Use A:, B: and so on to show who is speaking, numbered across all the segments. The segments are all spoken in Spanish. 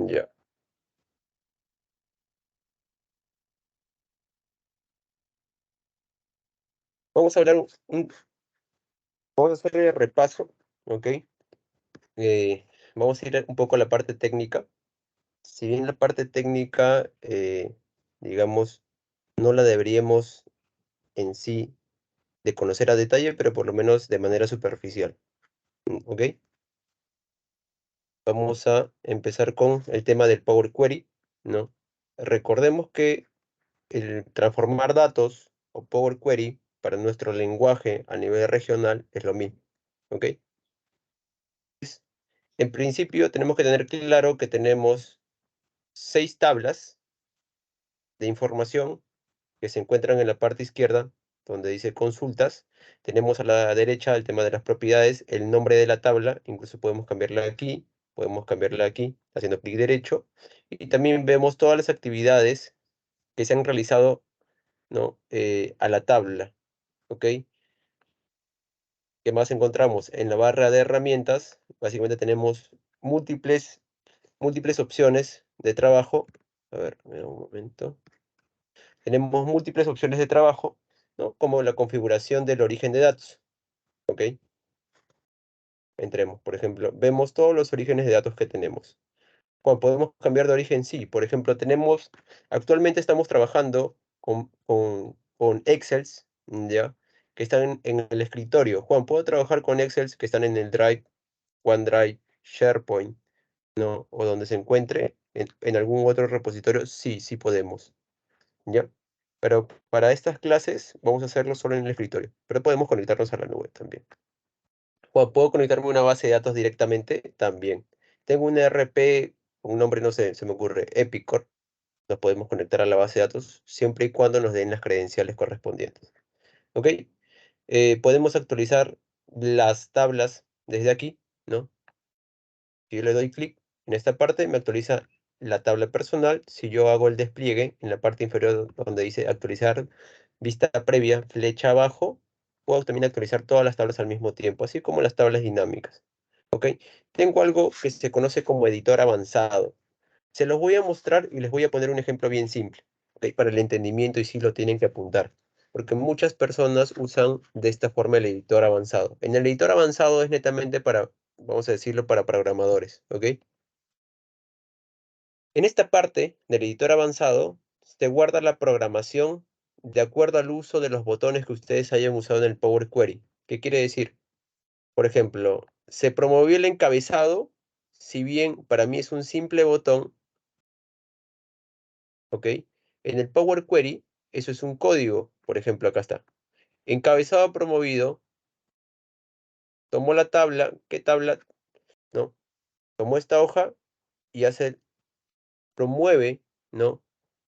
A: Ya. Vamos a hablar vamos a hacer el repaso, ¿ok? Vamos a ir un poco a la parte técnica. Si bien la parte técnica, digamos, no la deberíamos en sí de conocer a detalle, pero por lo menos de manera superficial, ¿ok? Vamos a empezar con el tema del Power Query, ¿no? Recordemos que el transformar datos o Power Query para nuestro lenguaje a nivel regional es lo mismo, ¿ok? En principio tenemos que tener claro que tenemos 6 tablas de información que se encuentran en la parte izquierda, donde dice consultas. Tenemos a la derecha el tema de las propiedades, el nombre de la tabla, incluso podemos cambiarla aquí, haciendo clic derecho, y también vemos todas las actividades que se han realizado, ¿no? A la tabla, ¿ok? ¿Qué más encontramos? En la barra de herramientas, básicamente tenemos múltiples opciones de trabajo. A ver, un momento. Tenemos múltiples opciones de trabajo, ¿no? Como la configuración del origen de datos, ¿ok? Entremos, por ejemplo, vemos todos los orígenes de datos que tenemos. Cuando podemos cambiar de origen, sí. Por ejemplo, actualmente estamos trabajando con Excels, ¿ya? Que están en el escritorio. Juan, ¿puedo trabajar con Excels que están en el Drive, OneDrive, SharePoint, ¿no? O donde se encuentre, en algún otro repositorio? Sí, sí podemos, ¿ya? Pero para estas clases vamos a hacerlo solo en el escritorio, pero podemos conectarnos a la nube también. ¿Puedo conectarme a una base de datos directamente? También. Tengo un ERP, un nombre, no sé, se me ocurre, Epicor. Nos podemos conectar a la base de datos siempre y cuando nos den las credenciales correspondientes. ¿Ok? Podemos actualizar las tablas desde aquí, ¿no? Si yo le doy clic en esta parte, me actualiza la tabla personal. Si yo hago el despliegue en la parte inferior donde dice actualizar vista previa, flecha abajo, puedo también actualizar todas las tablas al mismo tiempo, así como las tablas dinámicas. ¿Ok? Tengo algo que se conoce como editor avanzado. Se los voy a mostrar y les voy a poner un ejemplo bien simple, ¿ok? Para el entendimiento y sí lo tienen que apuntar. Porque muchas personas usan de esta forma el editor avanzado. En el editor avanzado es netamente para, vamos a decirlo, para programadores, ¿ok? En esta parte del editor avanzado se guarda la programación de acuerdo al uso de los botones que ustedes hayan usado en el Power Query. ¿Qué quiere decir? Por ejemplo, se promovió el encabezado, si bien para mí es un simple botón, ¿ok? En el Power Query, eso es un código. Por ejemplo, acá está. Encabezado promovido, tomó la tabla, ¿qué tabla? ¿No? Tomó esta hoja y promueve, ¿no?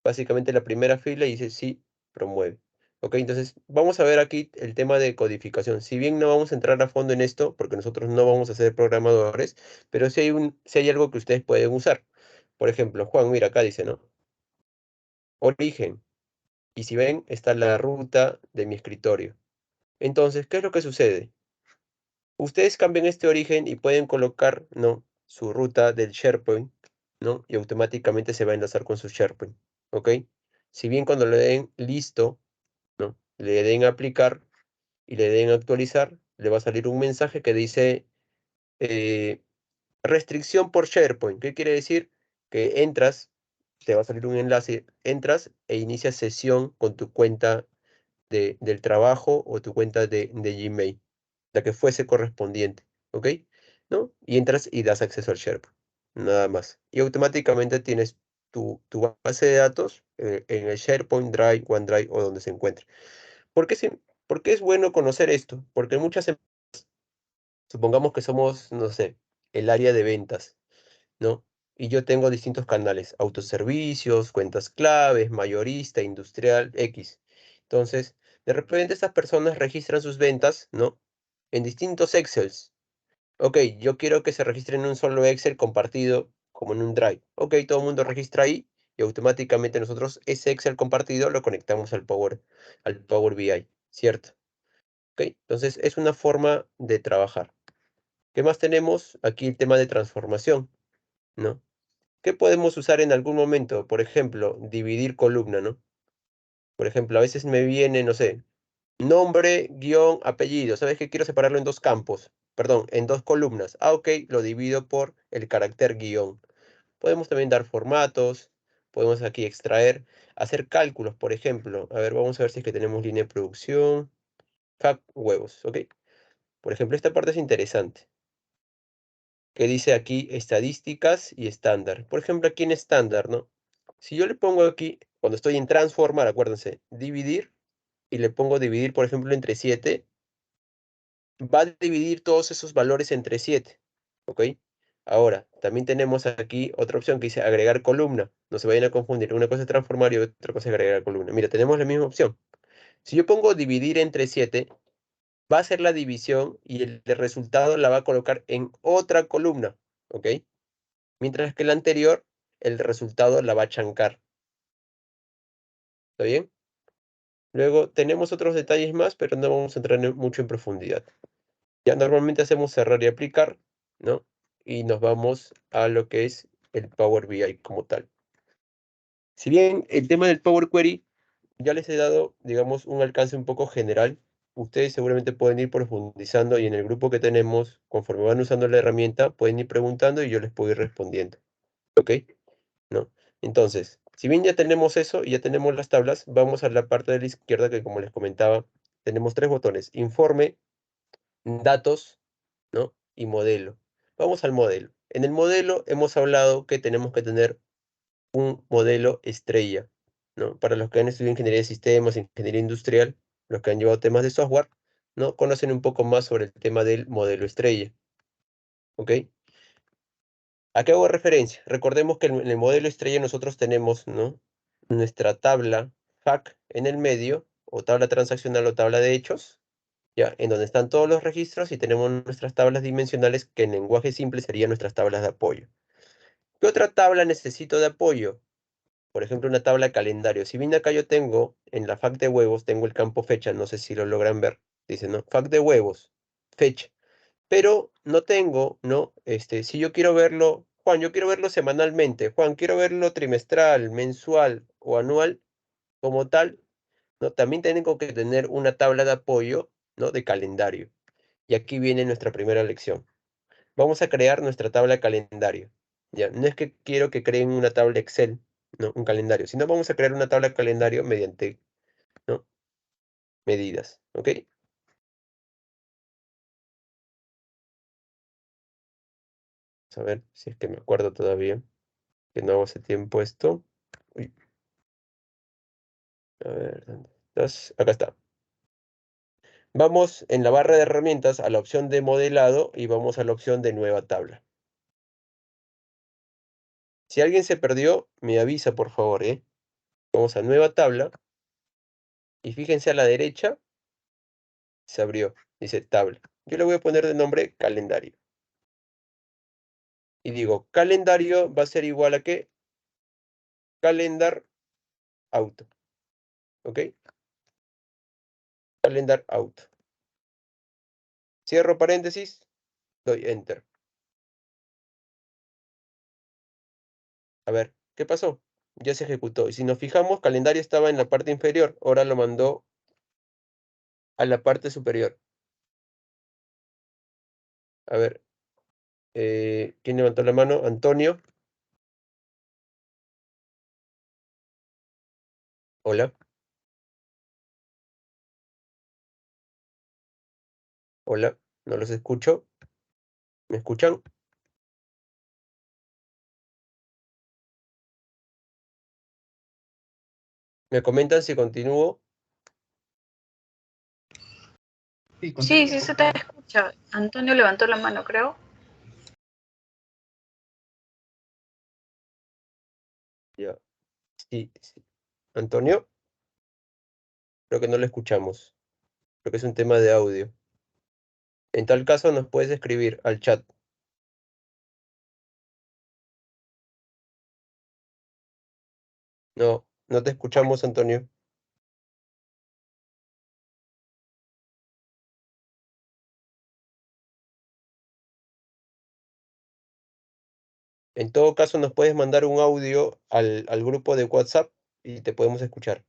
A: Básicamente la primera fila y dice sí, promueve. Ok, entonces vamos a ver aquí el tema de codificación. Si bien no vamos a entrar a fondo en esto, porque nosotros no vamos a ser programadores, pero sí hay algo que ustedes pueden usar. Por ejemplo, Juan, mira, acá dice, ¿no? Origen. Y si ven, está la ruta de mi escritorio. Entonces, ¿qué es lo que sucede? Ustedes cambian este origen y pueden colocar, ¿no? Su ruta del SharePoint, ¿no? Y automáticamente se va a enlazar con su SharePoint, ¿ok? Si bien cuando le den listo, ¿no? Le den aplicar y le den actualizar, le va a salir un mensaje que dice eh, restricción por SharePoint. ¿Qué quiere decir? Que entras, te va a salir un enlace, entras e inicias sesión con tu cuenta del trabajo o tu cuenta de Gmail, la que fuese correspondiente, ¿ok? ¿No? Y entras y das acceso al SharePoint, nada más. Y automáticamente tienes tu base de datos en el SharePoint, Drive, OneDrive o donde se encuentre. ¿Por qué, por qué es bueno conocer esto? Porque muchas, supongamos que somos, no sé, el área de ventas, ¿no? Y yo tengo distintos canales, autoservicios, cuentas claves, mayorista, industrial, X. Entonces, de repente estas personas registran sus ventas, ¿no? En distintos Excels. Ok, yo quiero que se registren en un solo Excel compartido, como en un Drive. Ok, todo el mundo registra ahí y automáticamente nosotros ese Excel compartido lo conectamos al Power BI, ¿cierto? Ok, entonces es una forma de trabajar. ¿Qué más tenemos? Aquí el tema de transformación, ¿no? ¿Qué podemos usar en algún momento? Por ejemplo, dividir columna, ¿no? Por ejemplo, a veces me viene, no sé, nombre, guión, apellido. ¿Sabes qué? Quiero separarlo en dos campos, perdón, en dos columnas. Ah, ok, lo divido por el carácter guión. Podemos también dar formatos, podemos aquí extraer, hacer cálculos, por ejemplo. A ver, vamos a ver si es que tenemos línea de producción. Fact huevos, ¿ok? Por ejemplo, esta parte es interesante, que dice aquí estadísticas y estándar. Por ejemplo, aquí en estándar, ¿no? Si yo le pongo aquí, cuando estoy en transformar, acuérdense, dividir, y le pongo dividir, por ejemplo, entre 7, va a dividir todos esos valores entre 7, ¿ok? Ahora, también tenemos aquí otra opción que dice agregar columna. No se vayan a confundir, una cosa es transformar y otra cosa es agregar columna. Mira, tenemos la misma opción. Si yo pongo dividir entre 7, va a hacer la división y el resultado la va a colocar en otra columna, ¿ok? Mientras que la anterior, el resultado la va a chancar. ¿Está bien? Luego tenemos otros detalles más, pero no vamos a entrar mucho en profundidad. Ya normalmente hacemos cerrar y aplicar, ¿no? Y nos vamos a lo que es el Power BI como tal. Si bien el tema del Power Query ya les he dado, digamos, un alcance un poco general, ustedes seguramente pueden ir profundizando y en el grupo que tenemos, conforme van usando la herramienta, pueden ir preguntando y yo les puedo ir respondiendo. ¿Ok? ¿No? Entonces, si bien ya tenemos eso y ya tenemos las tablas, vamos a la parte de la izquierda que, como les comentaba, tenemos tres botones: informe, datos, ¿no? Y modelo. Vamos al modelo. En el modelo hemos hablado que tenemos que tener un modelo estrella, ¿no? Para los que han estudiado ingeniería de sistemas, ingeniería industrial, los que han llevado temas de software, ¿no? Conocen un poco más sobre el tema del modelo estrella, ¿ok? ¿A qué hago referencia? Recordemos que en el modelo estrella nosotros tenemos, ¿no? Nuestra tabla FAC en el medio, o tabla transaccional o tabla de hechos, ¿ya? En donde están todos los registros y tenemos nuestras tablas dimensionales que en lenguaje simple serían nuestras tablas de apoyo. ¿Qué otra tabla necesito de apoyo? Por ejemplo, una tabla de calendario. Si bien acá yo tengo, en la FAC de huevos, tengo el campo fecha, no sé si lo logran ver. Dice, ¿no? FAC de huevos, fecha. Pero no tengo, ¿no? Si yo quiero verlo, Juan, yo quiero verlo semanalmente. Juan, quiero verlo trimestral, mensual o anual como tal, ¿no? También tengo que tener una tabla de apoyo, ¿no? De calendario. Y aquí viene nuestra primera lección. Vamos a crear nuestra tabla de calendario. Ya, no es que quiero que creen una tabla Excel, no, un calendario, sino vamos a crear una tabla de calendario mediante, ¿no? Medidas, ¿ok? Vamos a ver si es que me acuerdo todavía, que no hago hace tiempo esto. Uy, a ver, ¿dónde estás? Acá está. Vamos en la barra de herramientas a la opción de modelado y vamos a la opción de nueva tabla. Si alguien se perdió, me avisa, por favor, ¿eh? Vamos a nueva tabla y fíjense a la derecha, se abrió, dice tabla. Yo le voy a poner de nombre calendario. Y digo, calendario va a ser igual a ¿qué? Calendar auto, ¿ok? Calendar auto. Cierro paréntesis, doy enter. A ver, ¿qué pasó? Ya se ejecutó. Y si nos fijamos, calendario estaba en la parte inferior, ahora lo mandó a la parte superior. A ver, ¿quién levantó la mano? Antonio. Hola, hola, no los escucho. ¿Me escuchan? ¿Me comentan si continúo?
B: Sí, sí se te escucha. Antonio levantó la mano, creo.
A: Ya, sí, sí. Antonio, creo que no lo escuchamos. Creo que es un tema de audio. En tal caso, nos puedes escribir al chat. No, no te escuchamos, Antonio. En todo caso, nos puedes mandar un audio al grupo de WhatsApp y te podemos escuchar.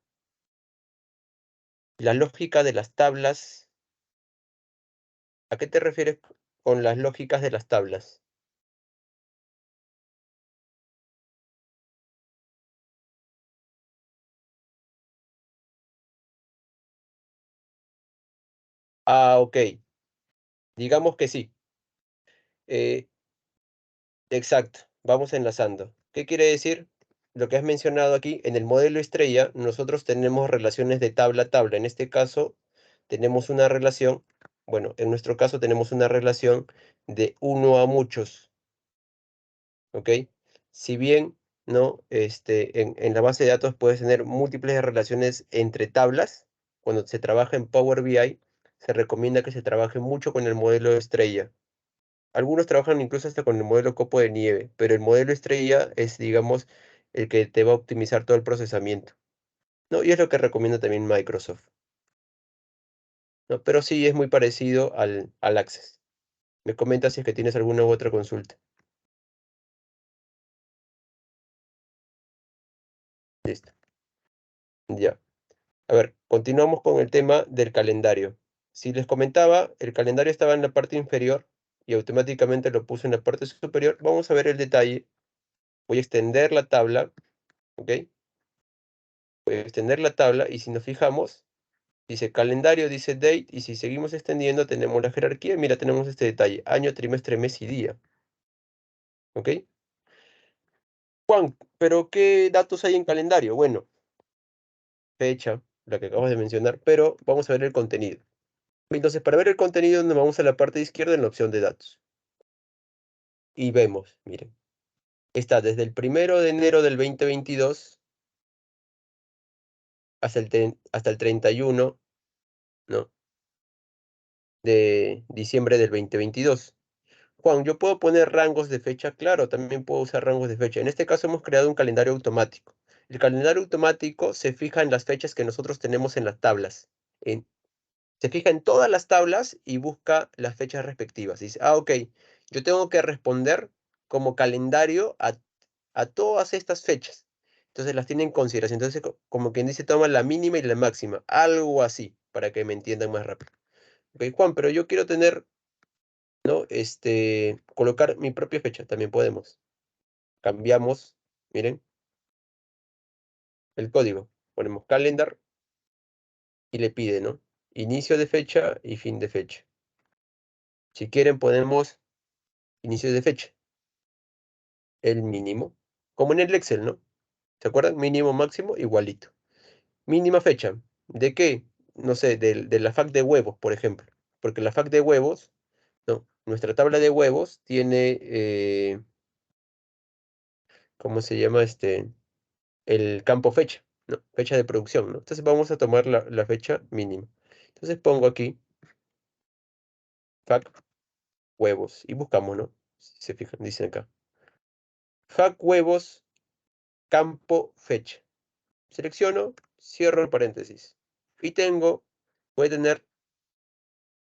A: La lógica de las tablas. ¿A qué te refieres con las lógicas de las tablas? Ah, ok. Digamos que sí. Eh, exacto. Vamos enlazando. ¿Qué quiere decir? Lo que has mencionado aquí, en el modelo estrella, nosotros tenemos relaciones de tabla a tabla. En este caso, tenemos una relación, bueno, en nuestro caso tenemos una relación de uno a muchos. ¿Ok? Si bien, ¿no? En la base de datos puedes tener múltiples relaciones entre tablas, cuando se trabaja en Power BI, se recomienda que se trabaje mucho con el modelo estrella. Algunos trabajan incluso hasta con el modelo copo de nieve, pero el modelo estrella es, digamos, el que te va a optimizar todo el procesamiento, ¿no? Y es lo que recomienda también Microsoft, ¿no? Pero sí es muy parecido al Access. Me comentas si es que tienes alguna u otra consulta. Listo. Ya. A ver, continuamos con el tema del calendario. Si les comentaba, el calendario estaba en la parte inferior y automáticamente lo puse en la parte superior. Vamos a ver el detalle. Voy a extender la tabla, ¿ok? Voy a extender la tabla y si nos fijamos, dice calendario, dice date y si seguimos extendiendo tenemos la jerarquía. Mira, tenemos este detalle, año, trimestre, mes y día, ¿ok? Juan, ¿pero qué datos hay en calendario? Bueno, fecha, la que acabas de mencionar, pero vamos a ver el contenido. Entonces, para ver el contenido, nos vamos a la parte izquierda en la opción de datos. Y vemos, miren, está desde el 1 de enero del 2022 hasta el 31, ¿no? De diciembre del 2022. Juan, ¿yo puedo poner rangos de fecha? Claro, también puedo usar rangos de fecha. En este caso hemos creado un calendario automático. El calendario automático se fija en las fechas que nosotros tenemos en las tablas. Se fija en todas las tablas y busca las fechas respectivas. Dice, ah, ok, yo tengo que responder como calendario a todas estas fechas. Entonces las tiene en consideración. Entonces, como quien dice, toma la mínima y la máxima. Algo así, para que me entiendan más rápido. Ok, Juan, pero yo quiero tener, ¿no? Colocar mi propia fecha. También podemos. Cambiamos, miren, el código. Ponemos calendar y le pide, ¿no? Inicio de fecha y fin de fecha. Si quieren, ponemos inicio de fecha. El mínimo, como en el Excel, ¿no? ¿Se acuerdan? Mínimo, máximo, igualito. Mínima fecha. ¿De qué? No sé, de la FAC de huevos, por ejemplo. Porque la FAC de huevos, no, nuestra tabla de huevos tiene, ¿cómo se llama el campo fecha, ¿no? Fecha de producción, ¿no? Entonces vamos a tomar la fecha mínima. Entonces pongo aquí FAC huevos y buscamos, ¿no? Si se fijan, dicen acá. FAC huevos, campo fecha. Selecciono, cierro el paréntesis. Y voy a tener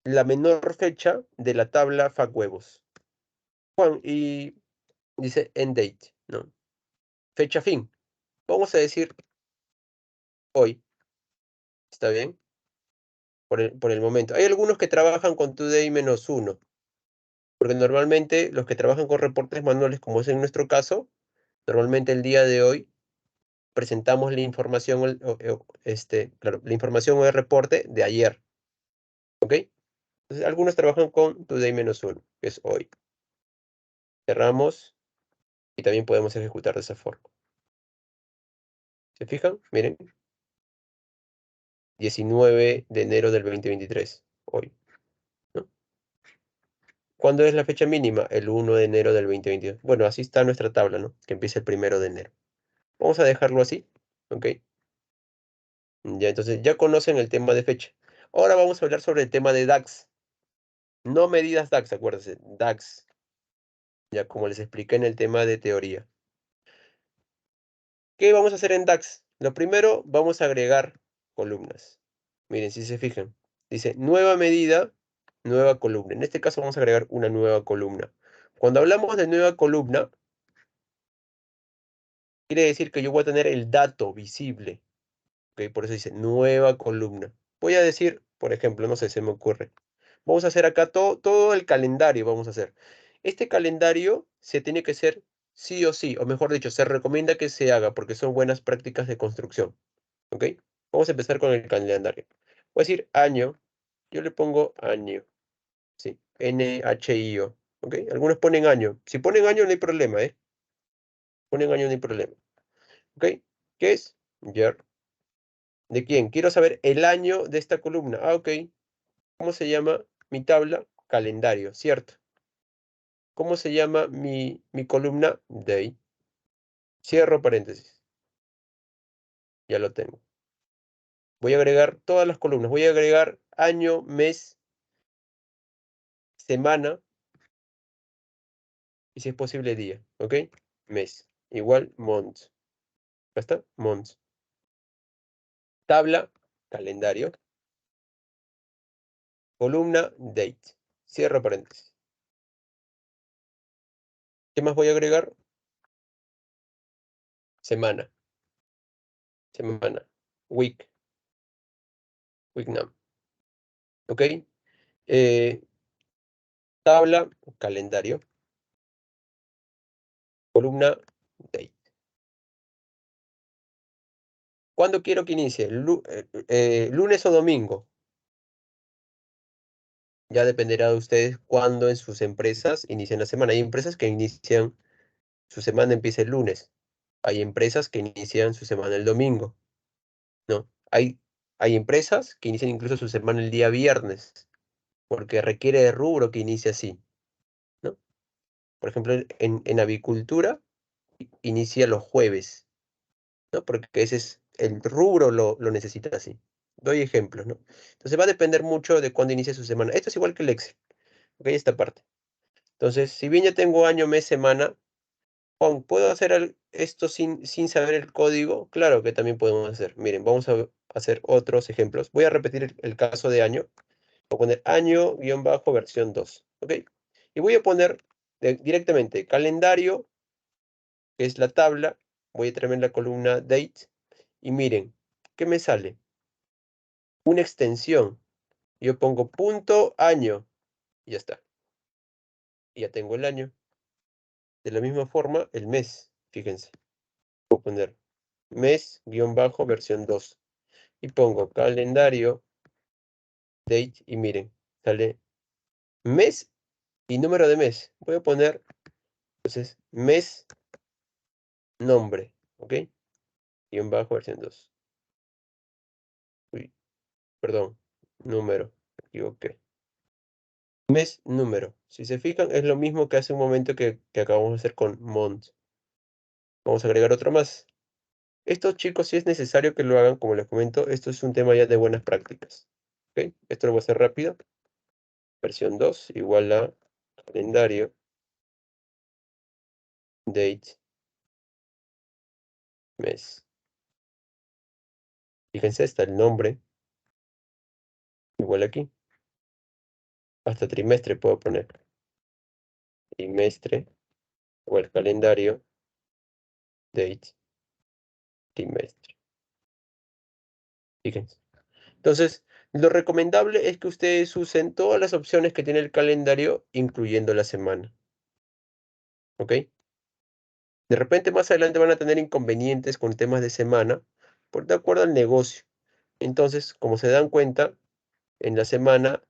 A: la menor fecha de la tabla FAC huevos. Juan, y dice end date, ¿no? Fecha fin. Vamos a decir hoy, ¿está bien? Por el momento. Hay algunos que trabajan con today -1, porque normalmente los que trabajan con reportes manuales, como es en nuestro caso, normalmente el día de hoy presentamos la información, claro, la información o el reporte de ayer, ¿ok? Entonces, algunos trabajan con today -1, que es hoy. Cerramos y también podemos ejecutar de esa forma. ¿Se fijan? Miren, 19 de enero del 2023, hoy, ¿no? ¿Cuándo es la fecha mínima? El 1 de enero del 2022. Bueno, así está nuestra tabla, ¿no? Que empieza el 1 de enero. Vamos a dejarlo así, ¿ok? Ya, entonces ya conocen el tema de fecha. Ahora vamos a hablar sobre el tema de DAX. No medidas DAX, acuérdense, DAX. Ya como les expliqué en el tema de teoría. ¿Qué vamos a hacer en DAX? Lo primero, vamos a agregar columnas. Miren, si se fijan, dice nueva medida, nueva columna. En este caso vamos a agregar una nueva columna. Cuando hablamos de nueva columna, quiere decir que yo voy a tener el dato visible. ¿Ok? Por eso dice nueva columna. Voy a decir, por ejemplo, no sé, se me ocurre. Vamos a hacer acá todo el calendario, vamos a hacer. Este calendario se tiene que hacer sí o sí, o mejor dicho, se recomienda que se haga porque son buenas prácticas de construcción. ¿Ok? Vamos a empezar con el calendario. Voy a decir año, yo le pongo año, sí, NHIO. ¿Ok? Algunos ponen año. Si ponen año no hay problema, ¿eh? Ponen año no hay problema. ¿Ok? ¿Qué es? Year. ¿De quién? Quiero saber el año de esta columna. Ah, ok. ¿Cómo se llama mi tabla? Calendario, ¿cierto? ¿Cómo se llama mi columna? Day. Cierro paréntesis. Ya lo tengo. Voy a agregar todas las columnas. Voy a agregar año, mes, semana y si es posible día. ¿Ok? Mes. Igual month. ¿Ya está? Month. Tabla, calendario. Columna, date. Cierro paréntesis. ¿Qué más voy a agregar? Semana. Semana. Week. Week num. ¿Ok? Eh, tabla, calendario. Columna, date. ¿Cuándo quiero que inicie? ¿Lunes o domingo? Ya dependerá de ustedes cuándo en sus empresas inician la semana. Hay empresas que inician su semana empieza el lunes. Hay empresas que inician su semana el domingo, ¿no? Hay empresas que inician incluso su semana el día viernes, porque requiere de rubro que inicie así, ¿no? Por ejemplo, en avicultura inicia los jueves, ¿no? Porque ese es el rubro lo necesita así. Doy ejemplos, ¿no? Entonces va a depender mucho de cuándo inicie su semana. Esto es igual que el Excel, ¿ok? Esta parte. Entonces, si bien ya tengo año, mes, semana, Juan, ¿puedo hacer esto sin saber el código? Claro que también podemos hacer. Miren, vamos a hacer otros ejemplos. Voy a repetir el caso de año. Voy a poner año-versión 2, ¿ok? Y voy a poner directamente calendario, que es la tabla. Voy a traer en la columna date. Y miren, ¿qué me sale? Una extensión. Yo pongo punto año. Y ya está. Y ya tengo el año. De la misma forma, el mes. Fíjense. Voy a poner mes-versión 2. Y pongo calendario, date. Y miren, sale mes y número de mes. Voy a poner, entonces, mes, nombre. ¿Ok? Versión 2. Uy, perdón. Número. Me equivoqué. Mes, número. Si se fijan, es lo mismo que hace un momento que acabamos de hacer con month. Vamos a agregar otro más. Estos chicos, si es necesario que lo hagan, como les comento, esto es un tema ya de buenas prácticas. ¿Ok? Esto lo voy a hacer rápido. Versión 2 igual a calendario, date, mes. Fíjense, está el nombre, igual aquí. Hasta trimestre puedo poner. Trimestre, igual calendario, date, trimestre. Fíjense. Entonces, lo recomendable es que ustedes usen todas las opciones que tiene el calendario, incluyendo la semana. ¿Ok? De repente más adelante van a tener inconvenientes con temas de semana, de acuerdo al negocio. Entonces, como se dan cuenta, en la semana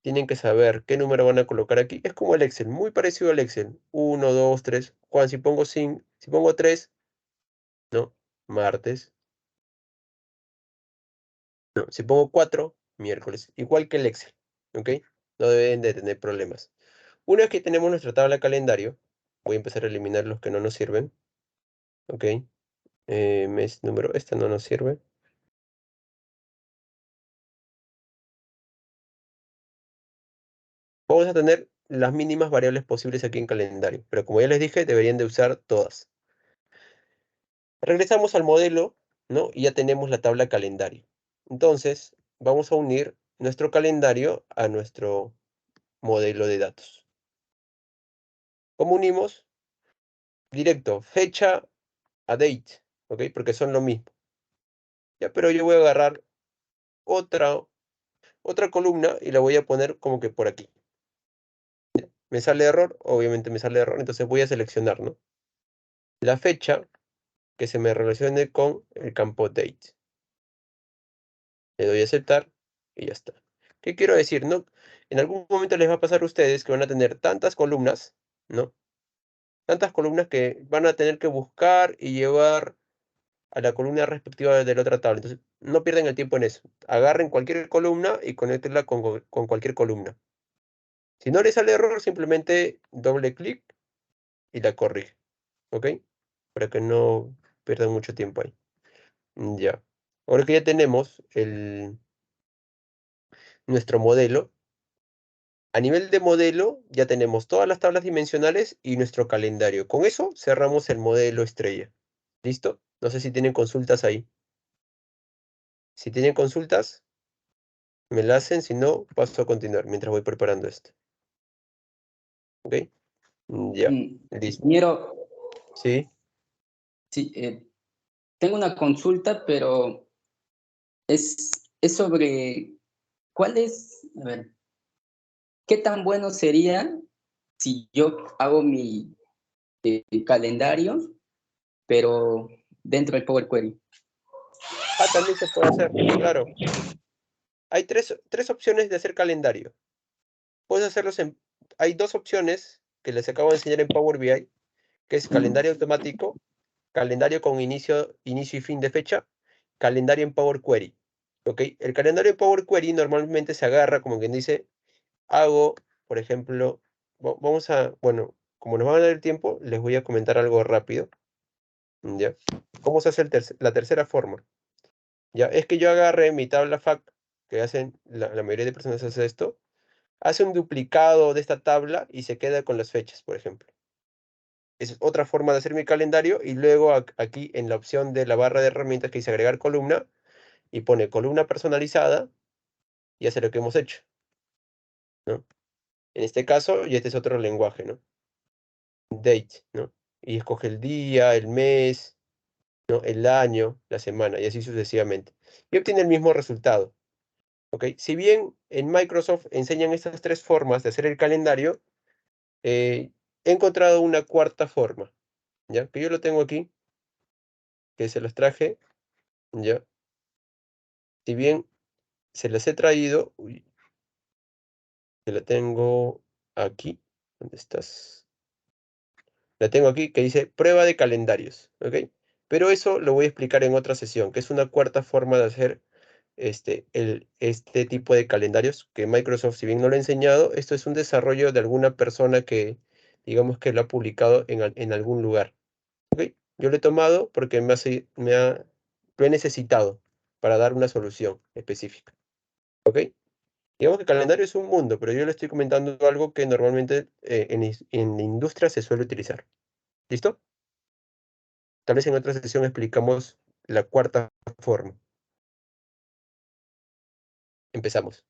A: tienen que saber qué número van a colocar aquí. Es como el Excel, muy parecido al Excel. 1, 2, 3. Juan, si pongo 5, si pongo 3, no, martes. No, si pongo 4, miércoles. Igual que el Excel, ¿ok? No deben de tener problemas. Una vez que tenemos nuestra tabla de calendario, voy a empezar a eliminar los que no nos sirven, ¿ok? Mes, número, esta no nos sirve. Vamos a tener las mínimas variables posibles aquí en calendario, pero como ya les dije, deberían de usar todas. Regresamos al modelo, ¿no? Y ya tenemos la tabla calendario. Entonces, vamos a unir nuestro calendario a nuestro modelo de datos. ¿Cómo unimos? Directo, fecha a date, ¿ok? Porque son lo mismo. Ya, pero yo voy a agarrar otra columna y la voy a poner como que por aquí. Me sale error, obviamente me sale error, entonces voy a seleccionar, ¿no? La fecha que se me relacione con el campo date. Le doy a aceptar y ya está. ¿Qué quiero decir? No, en algún momento les va a pasar a ustedes que van a tener tantas columnas, ¿no? Tantas columnas que van a tener que buscar y llevar a la columna respectiva de la otra tabla. Entonces, no pierdan el tiempo en eso. Agarren cualquier columna y conéctenla con cualquier columna. Si no les sale error, simplemente doble clic y la corrige, ¿ok? Para que no pierdan mucho tiempo ahí. Ya. Ahora que ya tenemos nuestro modelo, a nivel de modelo ya tenemos todas las tablas dimensionales y nuestro calendario. Con eso cerramos el modelo estrella. ¿Listo? No sé si tienen consultas ahí. Si tienen consultas, me la hacen, si no, paso a continuar mientras voy preparando esto. ¿Ok? Ya, listo.
C: Ingeniero,
A: Sí,
C: sí, tengo una consulta, pero es sobre cuál es, a ver, qué tan bueno sería si yo hago mi calendario, pero dentro del Power Query.
A: también se puede hacer, claro. Hay tres opciones de hacer calendario. Puedes hacerlos Hay dos opciones que les acabo de enseñar en Power BI, que es calendario automático, calendario con inicio y fin de fecha, calendario en Power Query. ¿Ok? El calendario en Power Query normalmente se agarra, como quien dice, hago, por ejemplo, bueno, como nos van a dar el tiempo, les voy a comentar algo rápido. ¿Ya? ¿Cómo se hace la tercera forma? Ya, es que yo agarré mi tabla FAQ, que hacen, la mayoría de personas hace esto, hace un duplicado de esta tabla y se queda con las fechas, por ejemplo. Esa es otra forma de hacer mi calendario y luego aquí en la opción de la barra de herramientas que dice agregar columna y pone columna personalizada y hace lo que hemos hecho, ¿no? En este caso, y este es otro lenguaje, ¿no? Date, ¿no? Y escoge el día, el mes, ¿no? El año, la semana y así sucesivamente. Y obtiene el mismo resultado. ¿Ok? Si bien en Microsoft enseñan estas tres formas de hacer el calendario, he encontrado una cuarta forma, ¿ya? Que yo lo tengo aquí, que se los traje, ¿ya? Si bien se las he traído, uy, que la tengo aquí, ¿dónde estás? La tengo aquí, que dice prueba de calendarios, ¿ok? Pero eso lo voy a explicar en otra sesión, que es una cuarta forma de hacer este tipo de calendarios que Microsoft, si bien no lo ha enseñado, esto es un desarrollo de alguna persona que, digamos que lo ha publicado en algún lugar. ¿Ok? Yo lo he tomado porque lo he necesitado para dar una solución específica. ¿Ok? Digamos que el calendario es un mundo, pero yo le estoy comentando algo que normalmente en la industria se suele utilizar. ¿Listo? Tal vez en otra sesión explicamos la cuarta forma. Empezamos.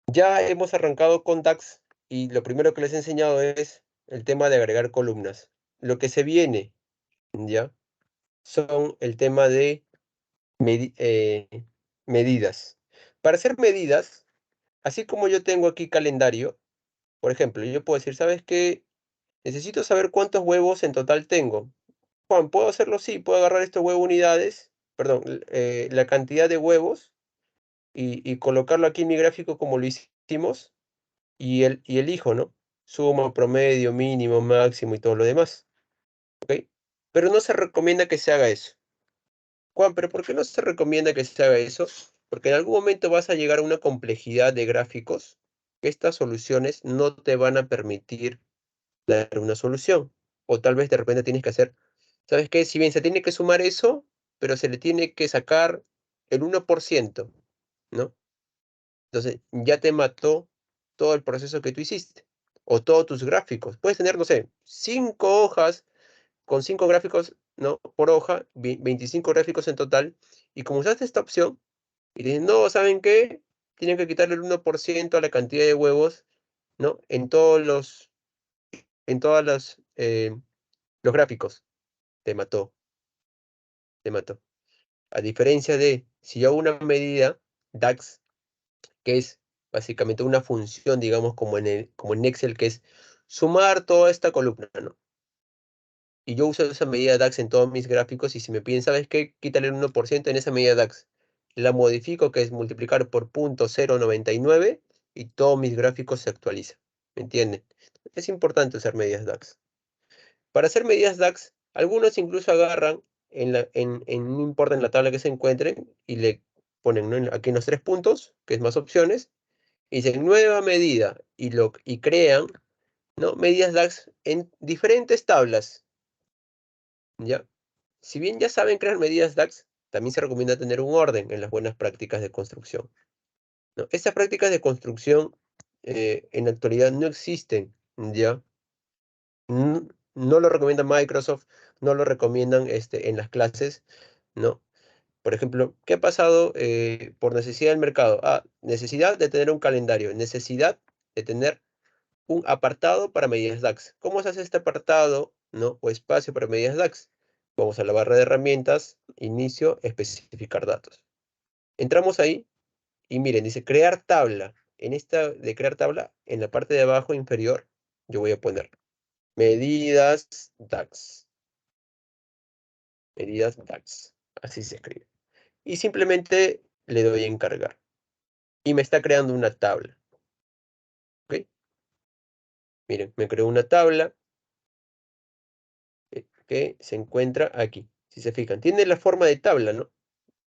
A: Ya hemos arrancado con DAX y lo primero que les he enseñado es el tema de agregar columnas. Lo que se viene, ¿ya? Son el tema de medidas. Para hacer medidas, así como yo tengo aquí calendario, por ejemplo, yo puedo decir, ¿sabes qué? Necesito saber cuántos huevos en total tengo. Juan, ¿puedo hacerlo? Sí, puedo agarrar estos huevos unidades, perdón, la cantidad de huevos y colocarlo aquí en mi gráfico como lo hicimos y elijo, ¿no? Suma, promedio, mínimo, máximo y todo lo demás, ¿ok? Pero no se recomienda que se haga eso. Juan, ¿pero por qué no se recomienda que se haga eso? Porque en algún momento vas a llegar a una complejidad de gráficos que estas soluciones no te van a permitir dar una solución. O tal vez de repente tienes que hacer, ¿sabes qué? Si bien se tiene que sumar eso, pero se le tiene que sacar el 1%, ¿no? Entonces ya te mató todo el proceso que tú hiciste. O todos tus gráficos. Puedes tener, no sé, 5 hojas con 5 gráficos, ¿no? Por hoja, 25 gráficos en total. Y como usaste esta opción, y dices, no, ¿saben qué? Tienen que quitarle el 1% a la cantidad de huevos, ¿no? En todas los gráficos. te mató. Te mató. A diferencia de, si yo hago una medida DAX, que es básicamente una función, digamos, como en Excel, que es sumar toda esta columna, ¿no? Y yo uso esa medida DAX en todos mis gráficos, y si me piden, ¿sabes qué? Quítale el 1% en esa medida DAX. La modifico, que es multiplicar por 0.099, y todos mis gráficos se actualizan. ¿Me entienden? Es importante usar medidas DAX. Para hacer medidas DAX, algunos incluso agarran, no importa en la tabla que se encuentren, y le ponen, ¿no?, aquí en los 3 puntos, que es más opciones, y dicen nueva medida, y crean, ¿no?, medidas DAX en diferentes tablas. ¿Ya? Si bien ya saben crear medidas DAX, también se recomienda tener un orden en las buenas prácticas de construcción, ¿no? Estas prácticas de construcción en la actualidad no existen, ¿ya? No lo recomienda Microsoft, no lo recomiendan en las clases, ¿no? Por ejemplo, ¿qué ha pasado por necesidad del mercado? Necesidad de tener un calendario, necesidad de tener un apartado para medidas DAX. ¿Cómo se hace este apartado, no? O espacio para medidas DAX. Vamos a la barra de herramientas, inicio, especificar datos. Entramos ahí y miren, dice crear tabla. En esta de crear tabla, en la parte de abajo inferior, yo voy a poner medidas DAX. Medidas DAX. Así se escribe. Y simplemente le doy a encargar. Y me está creando una tabla. ¿Ok? Miren, me creó una tabla que se encuentra aquí. Si se fijan, tiene la forma de tabla, ¿no?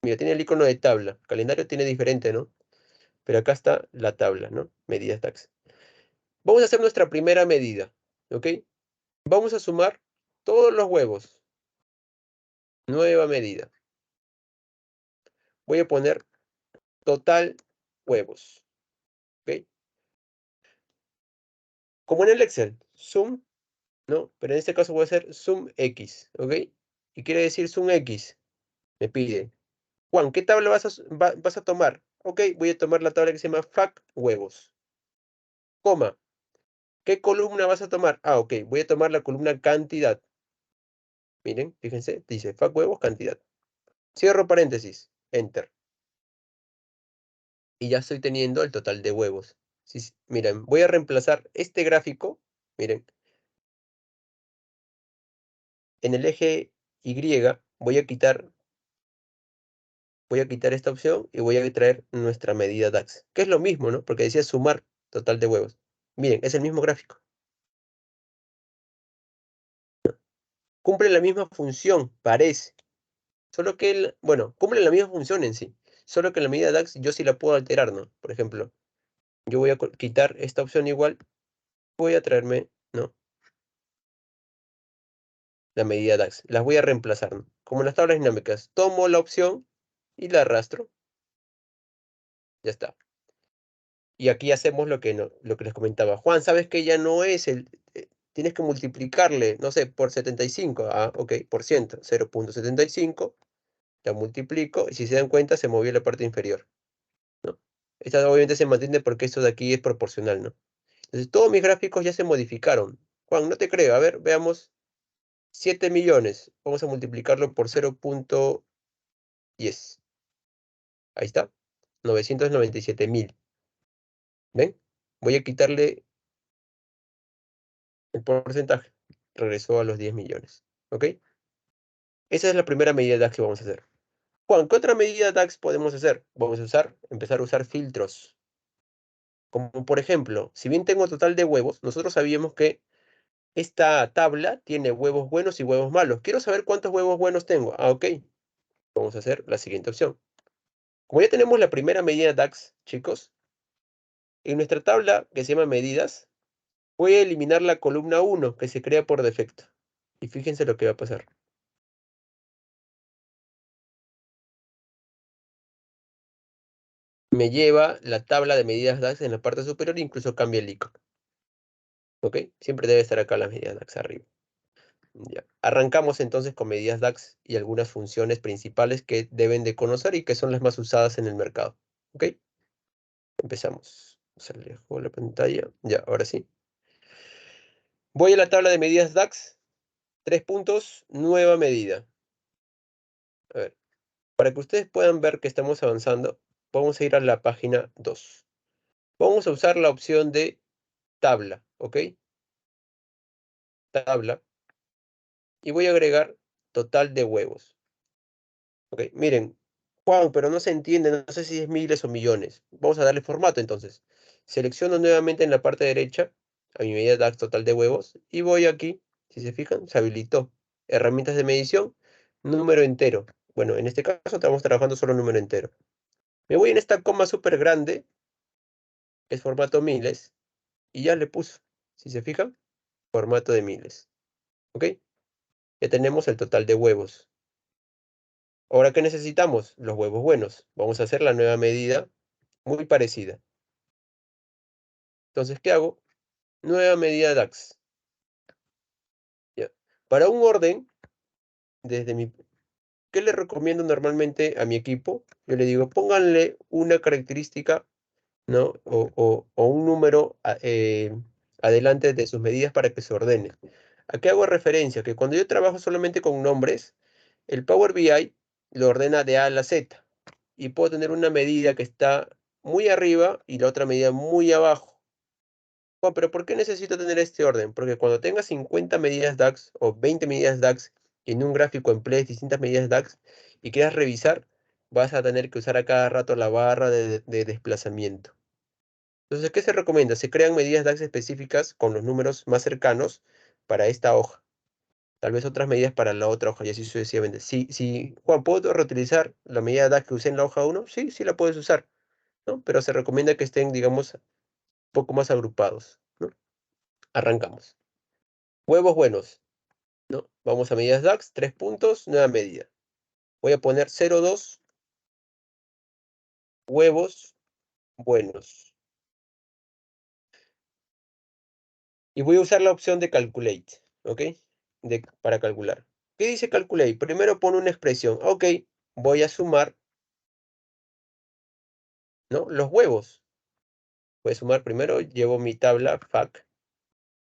A: Mira, tiene el icono de tabla. Calendario tiene diferente, ¿no? Pero acá está la tabla, ¿no? Medidas DAX. Vamos a hacer nuestra primera medida, ¿ok? Vamos a sumar todos los huevos. Nueva medida. Voy a poner total huevos, ¿ok? Como en el Excel, sum, ¿no? Pero en este caso voy a hacer sum X, ¿ok? Y quiere decir sum X. Me pide, Juan, ¿qué tabla vas a tomar? Ok, voy a tomar la tabla que se llama FAC huevos. Coma. ¿Qué columna vas a tomar? Ok, voy a tomar la columna cantidad. Miren, fíjense, dice FAC huevos, cantidad. Cierro paréntesis, enter. Y ya estoy teniendo el total de huevos. Miren, voy a reemplazar este gráfico, miren, en el eje Y voy a quitar esta opción y voy a traer nuestra medida DAX, que es lo mismo, ¿no? Porque decía sumar total de huevos. Miren, es el mismo gráfico. Cumple la misma función, parece. Solo que, bueno, cumple la misma función en sí. Solo que la medida DAX yo sí la puedo alterar, ¿no? Por ejemplo, yo voy a quitar esta opción igual. Voy a traerme, ¿no?, la medida DAX. Las voy a reemplazar, ¿no? Como en las tablas dinámicas. Tomo la opción y la arrastro. Ya está. Y aquí hacemos lo que les comentaba. Juan, ¿sabes que ya no es tienes que multiplicarle, no sé, por 75? Ok, por ciento, 0.75. La multiplico y si se dan cuenta se movió la parte inferior, ¿no? Esta obviamente se mantiene porque esto de aquí es proporcional, ¿no? Entonces todos mis gráficos ya se modificaron. Juan, no te creo. A ver, veamos. 7 millones. Vamos a multiplicarlo por 0.10. Ahí está. 997.000. ¿Ven? Voy a quitarle el porcentaje. Regresó a los 10 millones. ¿Ok? Esa es la primera medida DAX que vamos a hacer. Juan, ¿qué otra medida DAX podemos hacer? Vamos a empezar a usar filtros. Como por ejemplo, si bien tengo total de huevos, nosotros sabíamos que esta tabla tiene huevos buenos y huevos malos. Quiero saber cuántos huevos buenos tengo. Ok. Vamos a hacer la siguiente opción. Como ya tenemos la primera medida DAX, chicos, en nuestra tabla que se llama medidas, voy a eliminar la columna 1 que se crea por defecto. Y fíjense lo que va a pasar. Me lleva la tabla de medidas DAX en la parte superior e incluso cambia el icono. ¿Ok? Siempre debe estar acá las medidas DAX arriba. Ya. Arrancamos entonces con medidas DAX y algunas funciones principales que deben de conocer y que son las más usadas en el mercado. ¿Ok? Empezamos. Se alejó la pantalla. Ya, ahora sí. Voy a la tabla de medidas DAX 3 puntos, nueva medida. A ver, para que ustedes puedan ver que estamos avanzando, vamos a ir a la página 2. Vamos a usar la opción de tabla, ¿ok? Tabla. Y voy a agregar total de huevos. Ok, miren, Juan, pero no se entiende, no sé si es miles o millones. Vamos a darle formato entonces. Selecciono nuevamente en la parte derecha a mi medida DAX total de huevos y voy aquí, si se fijan, se habilitó. Herramientas de medición, número entero. Bueno, en este caso estamos trabajando solo número entero. Me voy en esta coma súper grande, que es formato miles, y ya le puse, si se fijan, formato de miles. ¿Ok? Ya tenemos el total de huevos. Ahora, ¿qué necesitamos? Los huevos buenos. Vamos a hacer la nueva medida muy parecida. Entonces, ¿qué hago? Nueva medida DAX. Ya. Para un orden, desde mi... ¿Qué le recomiendo normalmente a mi equipo? Yo le digo, pónganle una característica, ¿no? O un número adelante de sus medidas para que se ordene. ¿A qué hago referencia? Que cuando yo trabajo solamente con nombres, el Power BI lo ordena de A a la Z. Y puedo tener una medida que está muy arriba y la otra medida muy abajo. Bueno, pero ¿por qué necesito tener este orden? Porque cuando tengas 50 medidas DAX o 20 medidas DAX y en un gráfico emplees distintas medidas DAX y quieras revisar, vas a tener que usar a cada rato la barra de desplazamiento. Entonces, ¿qué se recomienda? Se crean medidas DAX específicas con los números más cercanos para esta hoja. Tal vez otras medidas para la otra hoja y así sucesivamente. Si Juan, ¿puedo reutilizar la medida DAX que usé en la hoja 1? Sí, sí la puedes usar, ¿no? Pero se recomienda que estén, digamos, un poco más agrupados, ¿no? Arrancamos. Huevos buenos, ¿no? Vamos a medidas DAX, 3 puntos, nueva medida. Voy a poner 0,2 huevos buenos. Y voy a usar la opción de Calculate, ¿ok? Para calcular. ¿Qué dice Calculate? Primero pone una expresión. Ok, voy a sumar, ¿no? Los huevos. Voy a sumar primero, llevo mi tabla FAC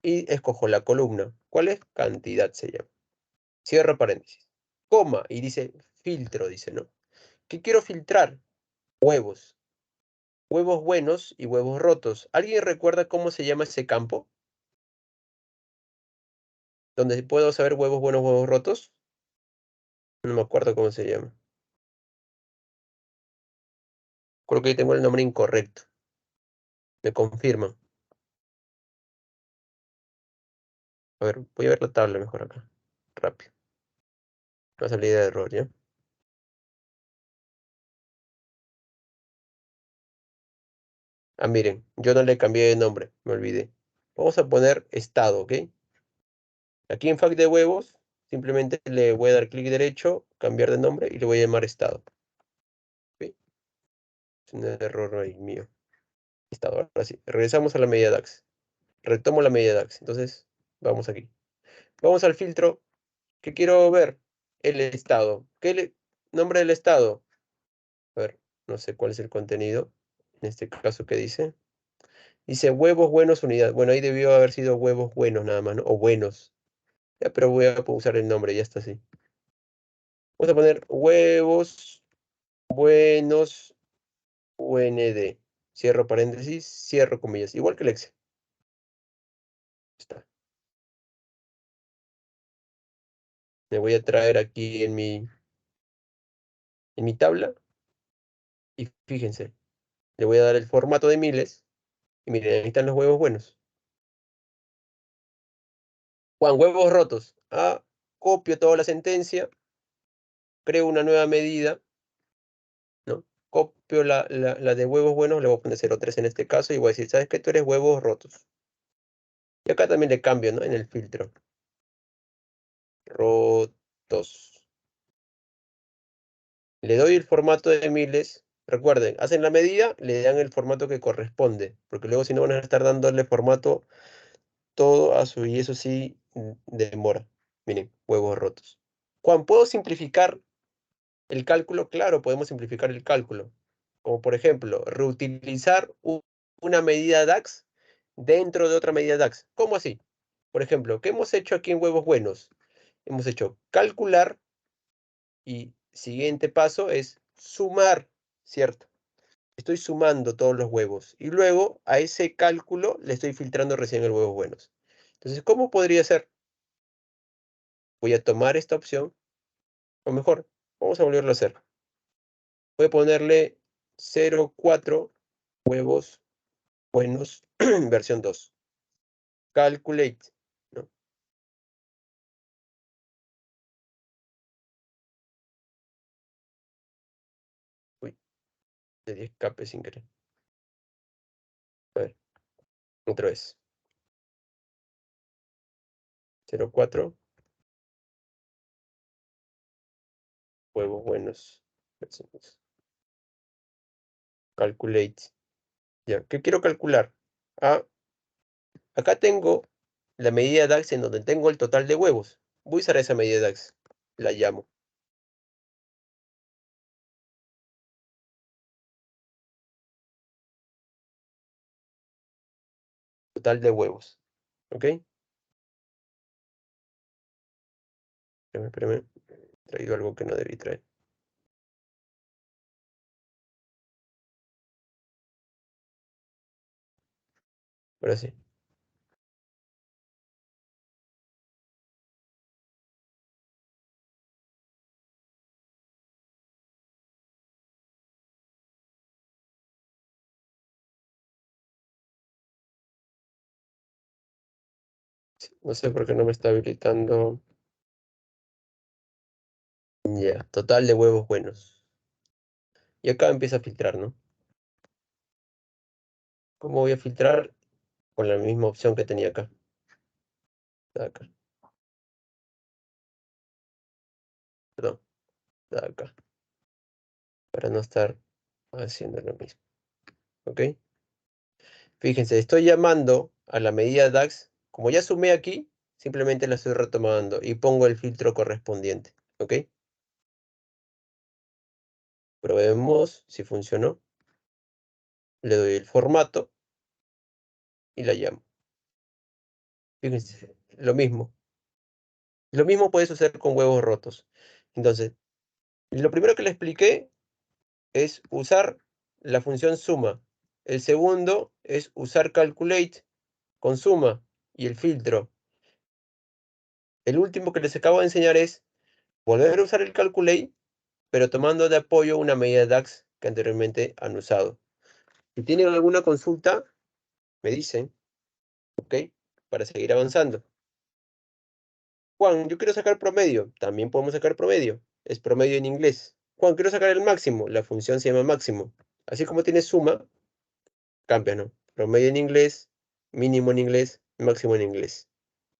A: y escojo la columna. ¿Cuál es? Cantidad se llama. Cierro paréntesis. Coma y dice filtro, dice, ¿no? ¿Qué quiero filtrar? Huevos. Huevos buenos y huevos rotos. ¿Alguien recuerda cómo se llama ese campo? ¿Donde puedo saber huevos buenos, huevos rotos? No me acuerdo cómo se llama. Creo que tengo el nombre incorrecto. Me confirman. A ver, voy a ver la tabla mejor acá. Rápido. Una salida de error, ¿ya? Ah, miren, yo no le cambié de nombre, me olvidé. Vamos a poner estado, ¿ok? Aquí en FAC de huevos, simplemente le voy a dar clic derecho, cambiar de nombre y le voy a llamar estado. ¿Ok? Es un error ahí mío. Estado, ahora sí. Regresamos a la medida DAX. Retomo la medida DAX. Entonces, vamos aquí. Vamos al filtro. ¿Qué quiero ver? El estado. Nombre del estado? A ver, no sé cuál es el contenido. En este caso, ¿qué dice? Dice huevos buenos unidad. Bueno, ahí debió haber sido huevos buenos nada más, ¿no? O buenos. Ya, pero voy a usar el nombre, ya está así. Vamos a poner huevos buenos UND. Cierro paréntesis, cierro comillas. Igual que el Excel. Está. Me voy a traer aquí en mi tabla. Y fíjense, le voy a dar el formato de miles. Y miren, ahí están los huevos buenos. Juan, huevos rotos. Ah, copio toda la sentencia. Creo una nueva medida, ¿no? Copio la de huevos buenos, le voy a poner 0,3 en este caso y voy a decir, ¿sabes qué? Tú eres huevos rotos. Y acá también le cambio, ¿no? En el filtro. Rotos. Le doy el formato de miles. Recuerden, hacen la medida, le dan el formato que corresponde. Porque luego si no van a estar dándole formato todo a su... Y eso sí demora. Miren, huevos rotos. Juan, ¿puedo simplificar el cálculo? Claro, podemos simplificar el cálculo. Como por ejemplo, reutilizar una medida DAX dentro de otra medida DAX. ¿Cómo así? Por ejemplo, ¿qué hemos hecho aquí en huevos buenos? hemos hecho calcular y siguiente paso es sumar, ¿cierto? Estoy sumando todos los huevos y luego a ese cálculo le estoy filtrando recién el huevos buenos. Entonces, ¿cómo podría ser? Voy a tomar esta opción, o mejor, vamos a volverlo a hacer. Voy a ponerle 0,4 huevos buenos, versión 2. Calculate, ¿no? Uy, le di escape sin querer. A ver, otra vez. 0,4 huevos buenos, versión 2. Calculate. Ya, ¿qué quiero calcular? Ah, acá tengo la medida DAX en donde tengo el total de huevos. Voy a usar esa medida DAX. La llamo. Total de huevos. ¿Ok? Espérame. He traído algo que no debí traer. Ahora sí. No sé por qué no me está habilitando. Ya, total de huevos buenos. Y acá empieza a filtrar, ¿no? ¿Cómo voy a filtrar? Con la misma opción que tenía acá. Acá. Perdón. Acá. Para no estar haciendo lo mismo. ¿Ok? Fíjense, estoy llamando a la medida DAX. Como ya sumé aquí, simplemente la estoy retomando y pongo el filtro correspondiente. ¿Ok? Probemos si funcionó. Le doy el formato y la llamo. Fíjense, lo mismo. Lo mismo puede suceder con huevos rotos. Entonces, lo primero que le expliqué es usar la función suma. El segundo es usar calculate con suma y el filtro. El último que les acabo de enseñar es volver a usar el calculate, pero tomando de apoyo una medida DAX que anteriormente han usado. Si tienen alguna consulta, me dicen, ¿ok? Para seguir avanzando. Juan, yo quiero sacar promedio. También podemos sacar promedio. Es promedio en inglés. Juan, quiero sacar el máximo. La función se llama máximo. Así como tiene suma, cambia, ¿no? Promedio en inglés, mínimo en inglés, máximo en inglés.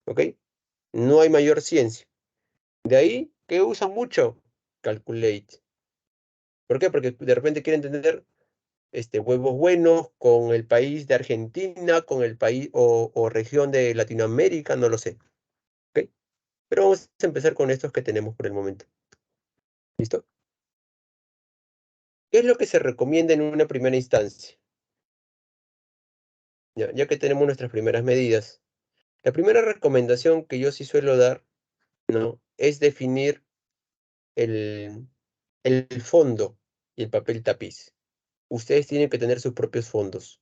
A: ¿Ok? No hay mayor ciencia. De ahí que usan mucho calculate. ¿Por qué? Porque de repente quieren entender huevos buenos con el país de Argentina, con el país o región de Latinoamérica, no lo sé. ¿Ok? Pero vamos a empezar con estos que tenemos por el momento. ¿Listo? ¿Qué es lo que se recomienda en una primera instancia? Ya que tenemos nuestras primeras medidas. La primera recomendación que yo sí suelo dar, ¿no? Es definir el, el fondo y el papel tapiz. Ustedes tienen que tener sus propios fondos.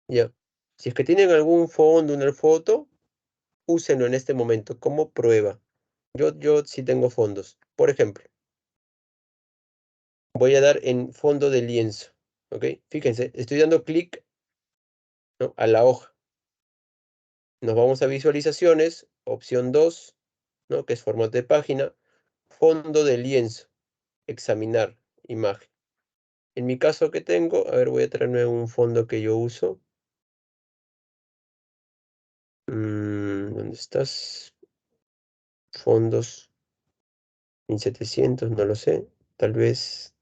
A: Ya. Si es que tienen algún fondo, una foto, úsenlo en este momento como prueba. Yo sí tengo fondos. Por ejemplo, voy a dar en fondo de lienzo. ¿Ok? Fíjense, estoy dando clic, ¿no?, a la hoja. Nos vamos a visualizaciones, opción 2, ¿no?, que es formato de página, fondo de lienzo, examinar imagen. En mi caso que tengo, a ver, voy a traerme un fondo que yo uso. ¿Dónde estás? Fondos 1700, no lo sé. Tal vez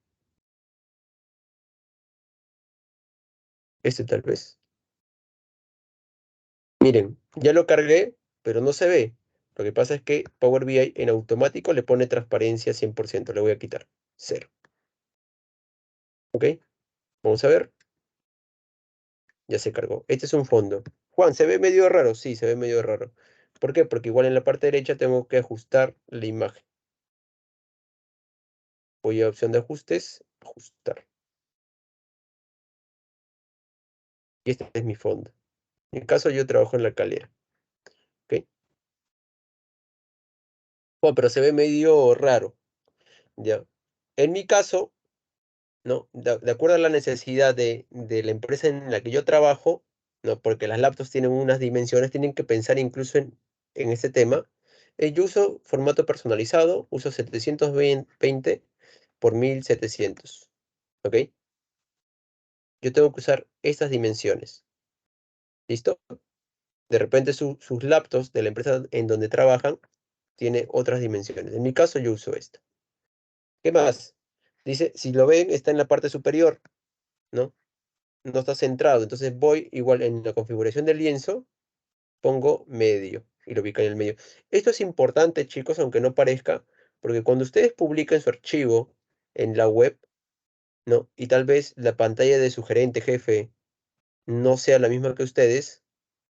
A: este tal vez. Miren, ya lo cargué, pero no se ve. Lo que pasa es que Power BI en automático le pone transparencia 100%. Le voy a quitar 0. ¿Ok? Vamos a ver. Ya se cargó. Este es un fondo. Juan, ¿se ve medio raro? Sí, se ve medio raro. ¿Por qué? Porque igual en la parte derecha tengo que ajustar la imagen. Voy a opción de ajustes, ajustar. Y este es mi fondo. En mi caso yo trabajo en la calera. ¿Ok? Bueno, pero se ve medio raro. ¿Ya? En mi caso, ¿no? De acuerdo a la necesidad de la empresa en la que yo trabajo, ¿no? Porque las laptops tienen unas dimensiones, tienen que pensar incluso en este tema. Yo uso formato personalizado, uso 720 por 1700. ¿Ok? Yo tengo que usar estas dimensiones. ¿Listo? De repente sus laptops de la empresa en donde trabajan tiene otras dimensiones. En mi caso yo uso esta. ¿Qué más? Dice, si lo ven, está en la parte superior, ¿no? No está centrado. Entonces voy igual en la configuración del lienzo, pongo medio y lo ubico en el medio. Esto es importante, chicos, aunque no parezca, porque cuando ustedes publican su archivo en la web, ¿no? Y tal vez la pantalla de su gerente, jefe, no sea la misma que ustedes,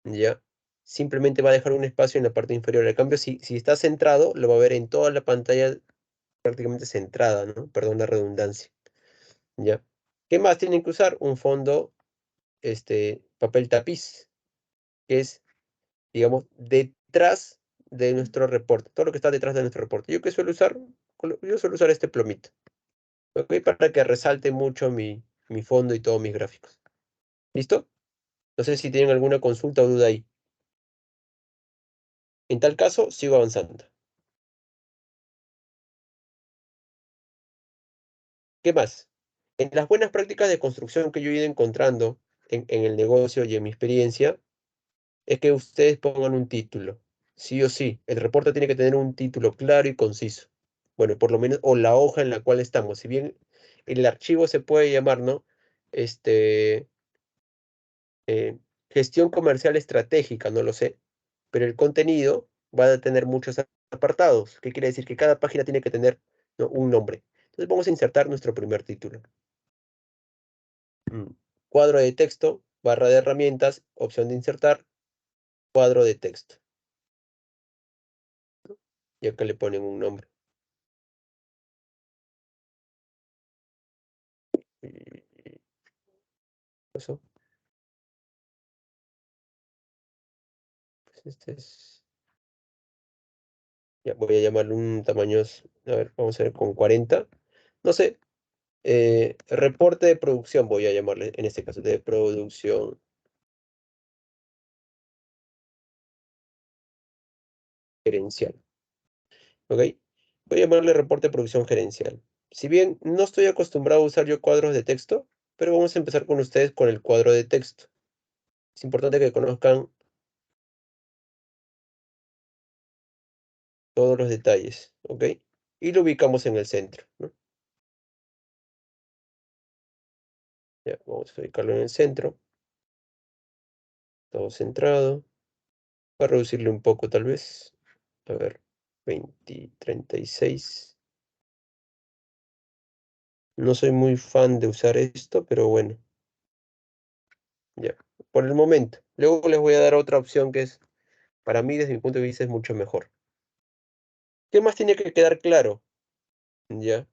A: ¿ya? Simplemente va a dejar un espacio en la parte inferior. Al cambio, si está centrado, lo va a ver en toda la pantalla prácticamente centrada, ¿no? Perdón la redundancia, ¿ya? ¿Qué más tienen que usar? Un fondo, papel tapiz, que es, digamos, detrás de nuestro reporte, todo lo que está detrás de nuestro reporte. ¿Yo qué suelo usar? Yo suelo usar este plomito, ¿ok? Para que resalte mucho mi fondo y todos mis gráficos. ¿Listo? No sé si tienen alguna consulta o duda ahí. En tal caso, sigo avanzando. ¿Qué más? En las buenas prácticas de construcción que yo he ido encontrando en el negocio y en mi experiencia, es que ustedes pongan un título. Sí o sí, el reporte tiene que tener un título claro y conciso. Bueno, por lo menos, o la hoja en la cual estamos. Si bien el archivo se puede llamar, ¿no? Este, gestión comercial estratégica, no lo sé. Pero el contenido va a tener muchos apartados. ¿Qué quiere decir? Que cada página tiene que tener, ¿no? un nombre. Entonces vamos a insertar nuestro primer título. Cuadro de texto, barra de herramientas, opción de insertar, cuadro de texto. Y acá le ponen un nombre. Eso. Pues este es. Ya voy a llamarle un tamaño. A ver, vamos a ver con 40. No sé. Reporte de producción voy a llamarle en este caso. De producción gerencial. ¿Ok? Voy a llamarle reporte de producción gerencial. Si bien no estoy acostumbrado a usar yo cuadros de texto, pero vamos a empezar con ustedes con el cuadro de texto. Es importante que conozcan todos los detalles, ¿ok? Y lo ubicamos en el centro, ¿no? Ya, vamos a ubicarlo en el centro, todo centrado. Voy a reducirle un poco tal vez. A ver, 20, 36. No soy muy fan de usar esto, pero bueno, ya, por el momento. Luego les voy a dar otra opción que es, para mí, desde mi punto de vista, es mucho mejor. ¿Qué más tiene que quedar claro? Ya,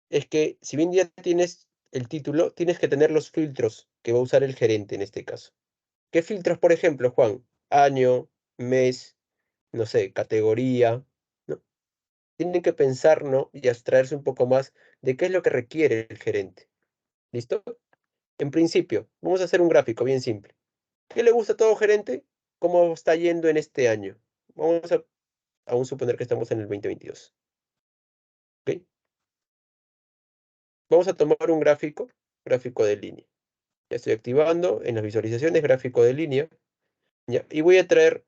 A: es que si bien ya tienes el título, tienes que tener los filtros que va a usar el gerente en este caso. ¿Qué filtros, por ejemplo, Juan? Año, mes, no sé, categoría, ¿no? Tienen que pensar, ¿no? Y abstraerse un poco más de qué es lo que requiere el gerente. ¿Listo? En principio, vamos a hacer un gráfico bien simple. ¿Qué le gusta a todo gerente? ¿Cómo está yendo en este año? Vamos a aún suponer que estamos en el 2022. ¿Ok? Vamos a tomar un gráfico de línea. Ya estoy activando en las visualizaciones gráfico de línea. Ya, y voy a traer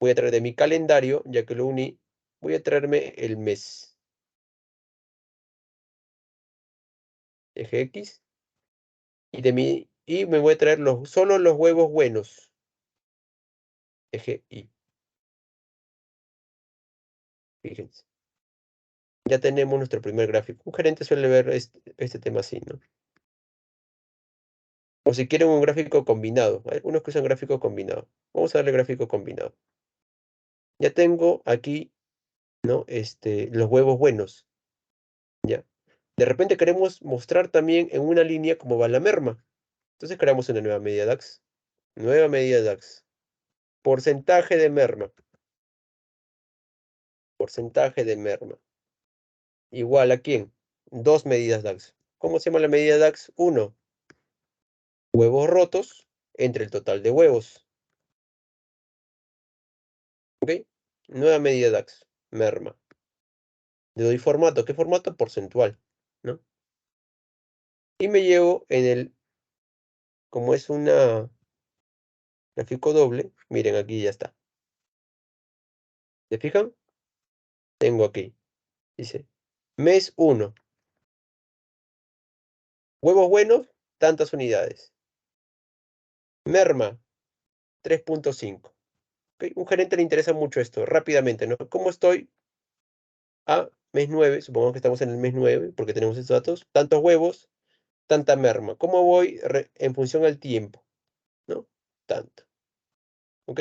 A: de mi calendario, ya que lo uní, voy a traerme el mes. Eje X. Y me voy a traer solo los huevos buenos. Eje Y. Fíjense. Ya tenemos nuestro primer gráfico. Un gerente suele ver este tema así, ¿no? O si quieren un gráfico combinado. Hay algunos que usan gráfico combinado. Vamos a darle gráfico combinado. Ya tengo aquí, ¿no? Los huevos buenos. ¿Ya? De repente queremos mostrar también en una línea cómo va la merma. Entonces creamos una nueva medida DAX. Nueva medida DAX. Porcentaje de merma. Porcentaje de merma. Igual a quién? Dos medidas DAX. ¿Cómo se llama la medida DAX? 1. Huevos rotos entre el total de huevos. ¿Ok? Nueva medida DAX. Merma. Le doy formato. ¿Qué formato? Porcentual. ¿No? Y me llevo en el... Como es una gráfico doble. Miren, aquí ya está. ¿Se fijan? Tengo aquí. Dice. Mes 1. Huevos buenos, tantas unidades. Merma, 3.5. ¿Ok? Un gerente le interesa mucho esto. Rápidamente, ¿no? ¿Cómo estoy? Mes 9. Supongamos que estamos en el mes 9, porque tenemos estos datos. Tantos huevos, tanta merma. ¿Cómo voy en función al tiempo? ¿No? Tanto. ¿Ok?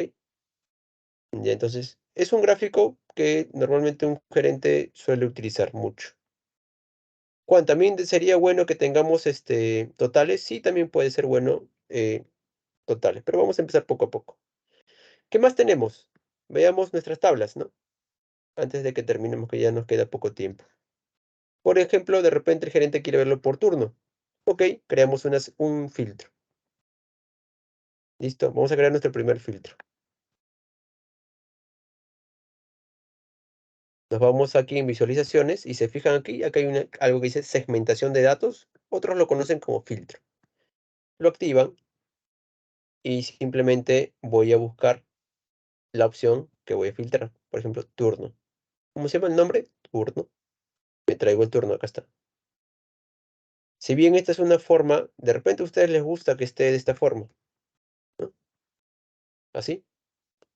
A: Ya, entonces, es un gráfico que normalmente un gerente suele utilizar mucho. Juan, ¿también sería bueno que tengamos totales? Sí, también puede ser bueno totales, pero vamos a empezar poco a poco. ¿Qué más tenemos? Veamos nuestras tablas, ¿no? Antes de que terminemos, que ya nos queda poco tiempo. Por ejemplo, de repente el gerente quiere verlo por turno. Ok, creamos un filtro. Listo, vamos a crear nuestro primer filtro. Nos vamos aquí en visualizaciones y se fijan aquí, acá hay algo que dice segmentación de datos. Otros lo conocen como filtro. Lo activan y simplemente voy a buscar la opción que voy a filtrar. Por ejemplo, turno. ¿Cómo se llama el nombre? Turno. Me traigo el turno, acá está. Si bien esta es una forma, de repente a ustedes les gusta que esté de esta forma, ¿no? Así.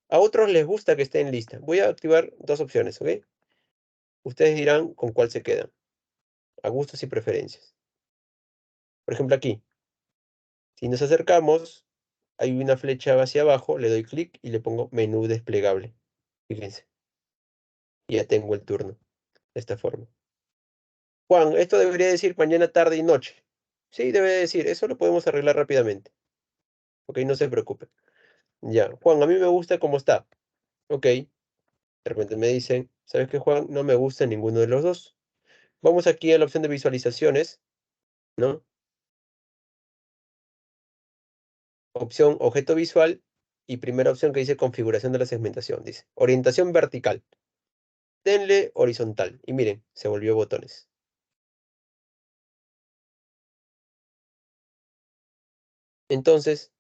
A: A otros les gusta que esté en lista. Voy a activar dos opciones, ¿ok? Ustedes dirán con cuál se quedan. A gustos y preferencias. Por ejemplo, aquí. Si nos acercamos, hay una flecha hacia abajo, le doy clic y le pongo menú desplegable. Fíjense. Y ya tengo el turno. De esta forma. Juan, esto debería decir mañana, tarde y noche. Sí, debe decir. Eso lo podemos arreglar rápidamente. Ok, no se preocupe. Ya. Juan, a mí me gusta cómo está. Ok. De repente me dicen, ¿sabes qué, Juan? No me gusta ninguno de los dos. Vamos aquí a la opción de visualizaciones, ¿no? Opción objeto visual y primera opción que dice configuración de la segmentación. Dice orientación vertical. Denle horizontal. Y miren, se volvió botones. Entonces,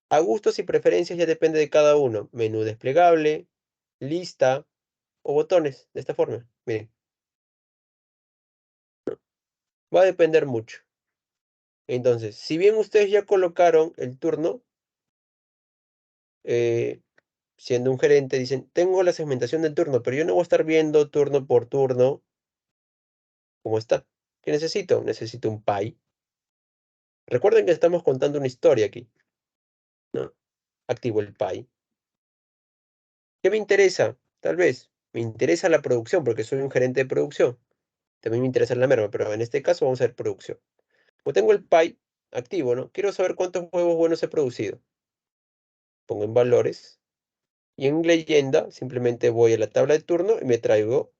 A: a gustos y preferencias ya depende de cada uno. Menú desplegable, lista o botones. De esta forma. Miren. Va a depender mucho. Entonces, si bien ustedes ya colocaron el turno, siendo un gerente, dicen, tengo la segmentación del turno, pero yo no voy a estar viendo turno por turno cómo está. ¿Qué necesito? Necesito un pie. Recuerden que estamos contando una historia aquí, ¿no? Activo el pie. ¿Qué me interesa? Tal vez me interesa la producción porque soy un gerente de producción. También me interesa la merma, pero en este caso vamos a ver producción. Como tengo el pie activo, ¿no? Quiero saber cuántos huevos buenos he producido. Pongo en valores. Y en leyenda simplemente voy a la tabla de turno y me traigo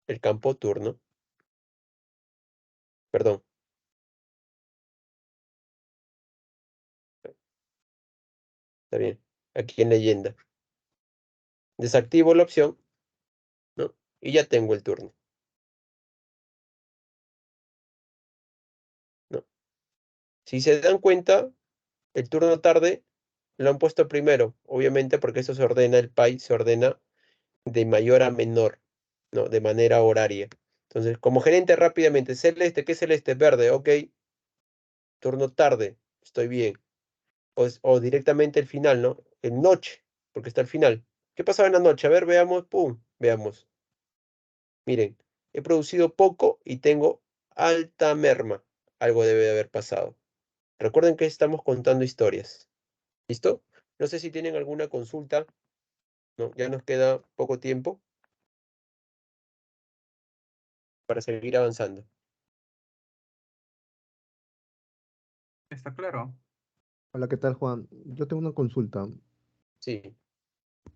A: el campo turno. Perdón. Está bien. Aquí en leyenda. Desactivo la opción, ¿no? Y ya tengo el turno, ¿no? Si se dan cuenta, el turno tarde lo han puesto primero, obviamente porque eso se ordena, el pie se ordena de mayor a menor, ¿no? De manera horaria. Entonces, como gerente rápidamente, celeste, ¿qué es celeste? Verde, ok. Turno tarde, estoy bien. O directamente el final, ¿no? En noche, porque está el final. ¿Qué pasaba en la noche? A ver, veamos, pum, veamos. Miren, he producido poco y tengo alta merma. Algo debe de haber pasado. Recuerden que estamos contando historias. ¿Listo? No sé si tienen alguna consulta. No, ya nos queda poco tiempo para seguir avanzando.
D: Está claro.
E: Hola, ¿qué tal, Juan? Yo tengo una consulta.
A: Sí.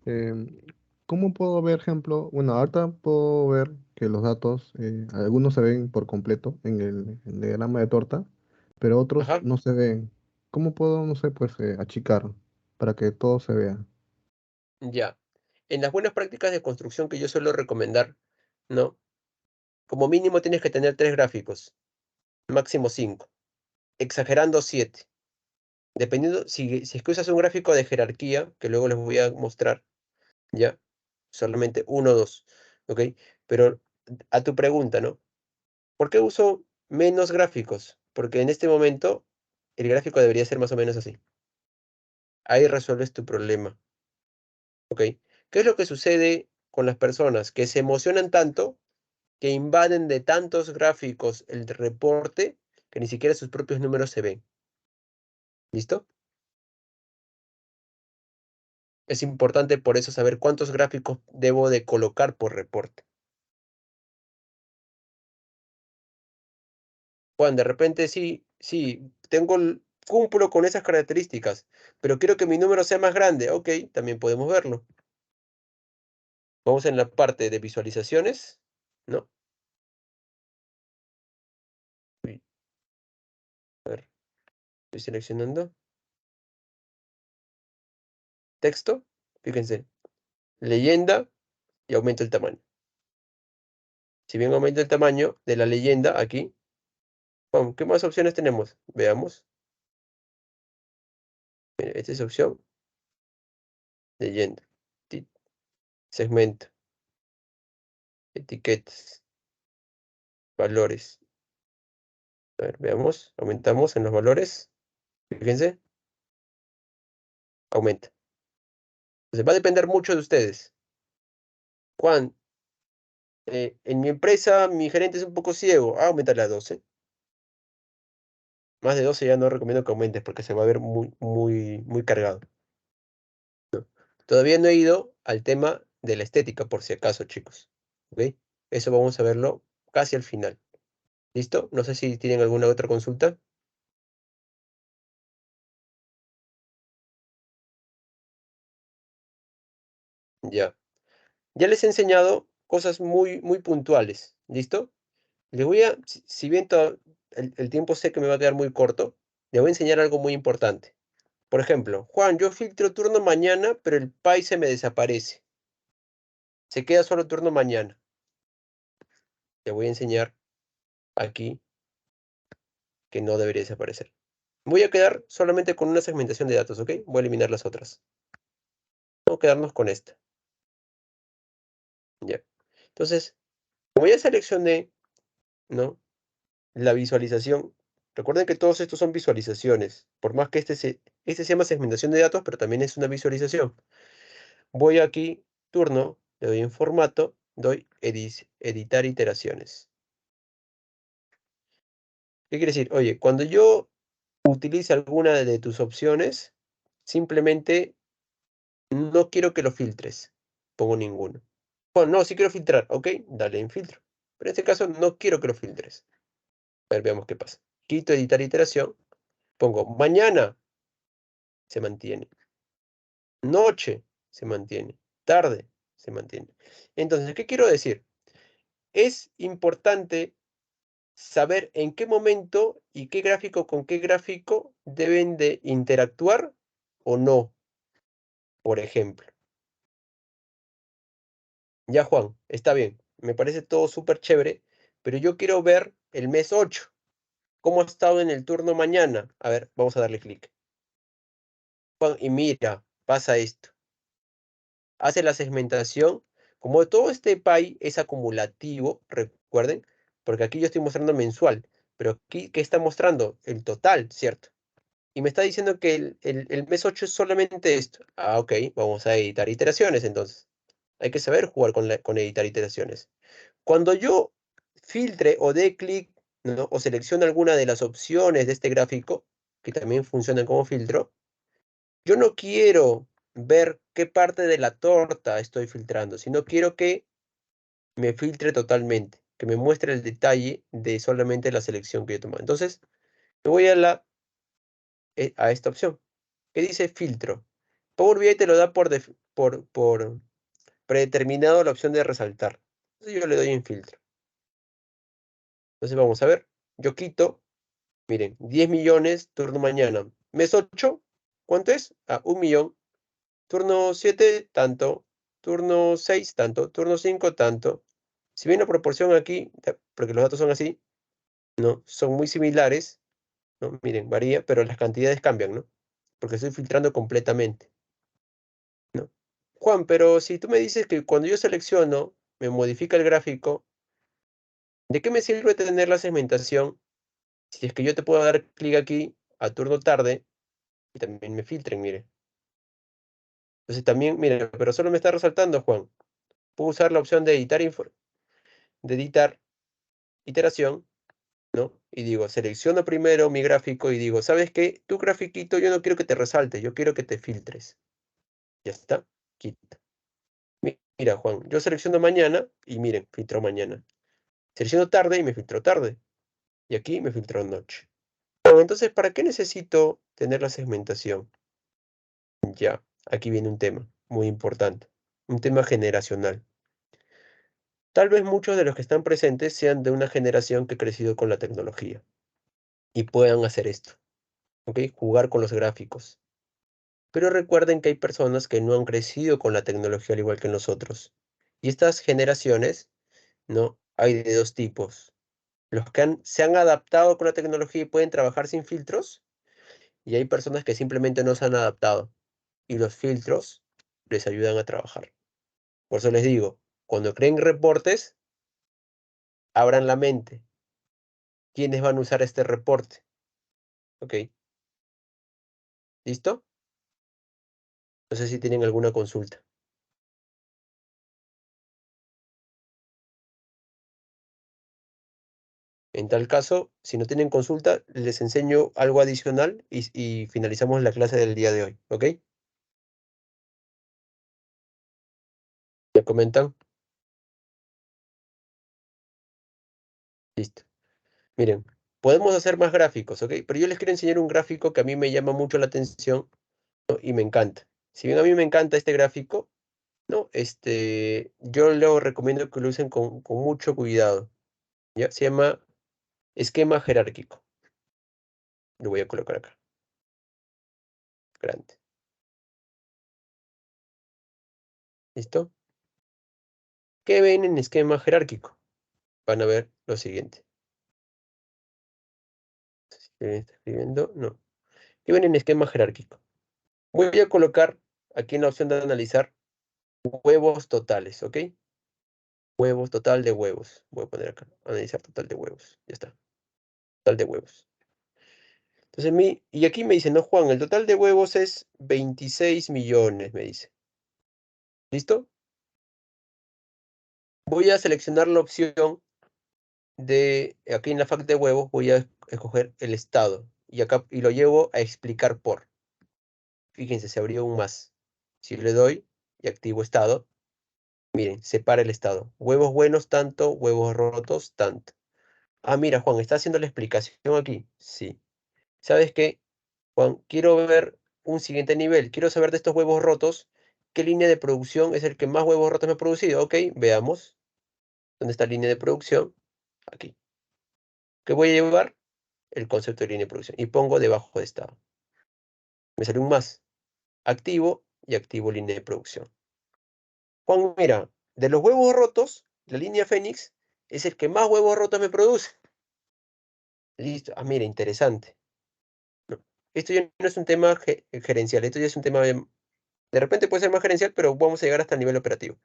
E: Em, ¿Cómo puedo ver, ejemplo? Bueno, ahorita puedo ver que los datos, algunos se ven por completo en el diagrama de torta, pero otros
A: Ajá.
E: no se ven. ¿Cómo puedo, no sé, pues achicar para que todo se vea?
A: Ya. En las buenas prácticas de construcción que yo suelo recomendar, ¿no? Como mínimo tienes que tener 3 gráficos, máximo 5, exagerando 7. Dependiendo, si es que usas un gráfico de jerarquía, que luego les voy a mostrar, ¿ya? Solamente uno o 2, ¿ok? Pero a tu pregunta, ¿no? ¿Por qué uso menos gráficos? Porque en este momento el gráfico debería ser más o menos así. Ahí resuelves tu problema, ¿ok? ¿Qué es lo que sucede con las personas? Que se emocionan tanto que invaden de tantos gráficos el reporte que ni siquiera sus propios números se ven. ¿Listo? Es importante por eso saber cuántos gráficos debo de colocar por reporte. Juan, de repente sí, cumplo con esas características, pero quiero que mi número sea más grande. Ok, también podemos verlo. Vamos en la parte de visualizaciones, ¿no? Uy, a ver, estoy seleccionando. Texto, fíjense, leyenda y aumento el tamaño. Si bien aumento el tamaño de la leyenda aquí, Juan, ¿qué más opciones tenemos? Veamos. Mira, esta es opción, leyenda, segmento, etiquetas, valores. A ver, veamos, aumentamos en los valores. Fíjense, aumenta. Entonces va a depender mucho de ustedes. Juan, en mi empresa mi gerente es un poco ciego. Aumentarle a 12. Más de 12 ya no recomiendo que aumentes porque se va a ver muy cargado. Todavía no he ido al tema de la estética, por si acaso, chicos. ¿Ok? Eso vamos a verlo casi al final. ¿Listo? No sé si tienen alguna otra consulta. Ya. Ya les he enseñado cosas muy puntuales. ¿Listo? Les voy a, si bien el tiempo sé que me va a quedar muy corto, les voy a enseñar algo muy importante. Por ejemplo, Juan, yo filtro turno mañana, pero el PAI se me desaparece. Se queda solo turno mañana. Te voy a enseñar aquí que no debería desaparecer. Voy a quedar solamente con una segmentación de datos, ¿ok? Voy a eliminar las otras. Vamos a quedarnos con esta. Ya. Entonces, como ya seleccioné, ¿no? La visualización. Recuerden que todos estos son visualizaciones. Por más que este se llama segmentación de datos, pero también es una visualización. Voy aquí, turno, le doy en formato, doy editar iteraciones. ¿Qué quiere decir? Oye, cuando yo utilice alguna de tus opciones, simplemente no quiero que lo filtres. Pongo ninguno. Bueno, no, si quiero filtrar, ok, dale en filtro. Pero en este caso no quiero que lo filtres. A ver, veamos qué pasa. Quito editar iteración, pongo mañana, se mantiene. Noche, se mantiene. Tarde, se mantiene. Entonces, ¿qué quiero decir? Es importante saber en qué momento y qué gráfico con qué gráfico deben de interactuar o no, por ejemplo. Ya, Juan, está bien, me parece todo súper chévere, pero yo quiero ver el mes 8. ¿Cómo ha estado en el turno mañana? A ver, vamos a darle clic. Juan, y mira, pasa esto. Hace la segmentación. Como todo este PAI es acumulativo, recuerden, porque aquí yo estoy mostrando mensual, pero aquí, ¿qué está mostrando? El total, ¿cierto? Y me está diciendo que el mes 8 es solamente esto. Ah, ok, vamos a editar iteraciones entonces. Hay que saber jugar con editar iteraciones. Cuando yo filtre o dé clic, ¿no? O seleccione alguna de las opciones de este gráfico, que también funcionan como filtro, yo no quiero ver qué parte de la torta estoy filtrando, sino quiero que me filtre totalmente, que me muestre el detalle de solamente la selección que yo he tomado. Entonces, me voy a esta opción, que dice filtro. Power BI te lo da por predeterminado la opción de resaltar. Entonces yo le doy en filtro. Entonces vamos a ver, yo quito, miren, 10 millones, turno mañana. Mes 8, ¿cuánto es? 1 millón. Turno 7, tanto. Turno 6, tanto. Turno 5, tanto. Si bien la proporción aquí, porque los datos son así, ¿no? Son muy similares, ¿no? Miren, varía, pero las cantidades cambian, ¿no? Porque estoy filtrando completamente, ¿no? Juan, pero si tú me dices que cuando yo selecciono, me modifica el gráfico, ¿de qué me sirve tener la segmentación si es que yo te puedo dar clic aquí a turno tarde y también me filtren, mire? Entonces también, mire, pero solo me está resaltando, Juan. Puedo usar la opción de editar iteración, ¿no? Y digo, selecciono primero mi gráfico y digo, ¿sabes qué? Tu grafiquito yo no quiero que te resalte, yo quiero que te filtres. Ya está, quita. Mira, Juan, yo selecciono mañana y miren, filtró mañana. Selecciono tarde y me filtró tarde. Y aquí me filtró noche. Bueno, entonces, ¿para qué necesito tener la segmentación? Ya, aquí viene un tema muy importante, un tema generacional. Tal vez muchos de los que están presentes sean de una generación que ha crecido con la tecnología y puedan hacer esto, ¿ok? Jugar con los gráficos. Pero recuerden que hay personas que no han crecido con la tecnología al igual que nosotros. Y estas generaciones, ¿no? Hay de dos tipos. Los que se han adaptado con la tecnología y pueden trabajar sin filtros, y hay personas que simplemente no se han adaptado y los filtros les ayudan a trabajar. Por eso les digo, cuando creen reportes, abran la mente. ¿Quiénes van a usar este reporte? ¿Ok? ¿Listo? No sé si tienen alguna consulta. En tal caso, si no tienen consulta, les enseño algo adicional y finalizamos la clase del día de hoy. ¿Ok? ¿Me comentan? Listo. Miren, podemos hacer más gráficos, ¿ok? Pero yo les quiero enseñar un gráfico que a mí me llama mucho la atención, ¿no? Y me encanta. Si bien a mí me encanta este gráfico, ¿no? Yo les recomiendo que lo usen con mucho cuidado. ¿Ya? Se llama esquema jerárquico. Lo voy a colocar acá. Grande. ¿Listo? ¿Qué ven en esquema jerárquico? Van a ver lo siguiente. ¿Se está escribiendo? No. ¿Qué ven en esquema jerárquico? Voy a colocar aquí en la opción de analizar huevos totales, ¿ok? Huevos, total de huevos. Voy a poner acá, analizar total de huevos. Ya está. Total de huevos. Entonces, y aquí me dice, no, Juan, el total de huevos es 26 millones, me dice. ¿Listo? Voy a seleccionar la opción aquí en la fac de huevos, voy a escoger el estado. Y lo llevo a explicar por. Fíjense, se abrió un más. Si le doy y activo estado, miren, separa el estado. Huevos buenos, tanto. Huevos rotos, tanto. Ah, mira, Juan, ¿está haciendo la explicación aquí? Sí. ¿Sabes qué, Juan? Quiero ver un siguiente nivel. Quiero saber de estos huevos rotos, qué línea de producción es el que más huevos rotos me ha producido. Ok, veamos. ¿Dónde está la línea de producción? Aquí. ¿Qué voy a llevar? El concepto de línea de producción. Y pongo debajo de estado. Me sale un más. Activo y activo línea de producción. Juan, mira, de los huevos rotos, la línea Fénix es el que más huevos rotos me produce. Listo. Ah, mira, interesante. No, esto ya no es un tema gerencial, esto ya es un tema de repente puede ser más gerencial, pero vamos a llegar hasta el nivel operativo.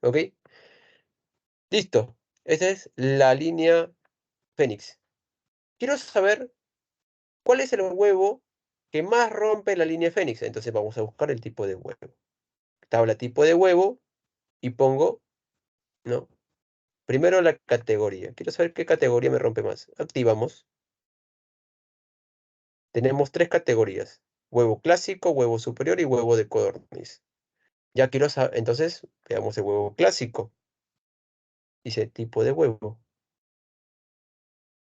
A: ¿Ok? Listo. Esa es la línea Fénix. Quiero saber cuál es el huevo que más rompe la línea Fénix. Entonces vamos a buscar el tipo de huevo. Tabla tipo de huevo y pongo, ¿no? Primero la categoría. Quiero saber qué categoría me rompe más. Activamos. tenemos 3 categorías: huevo clásico, huevo superior y huevo de codorniz. Ya quiero saber, entonces, veamos el huevo clásico. Dice tipo de huevo.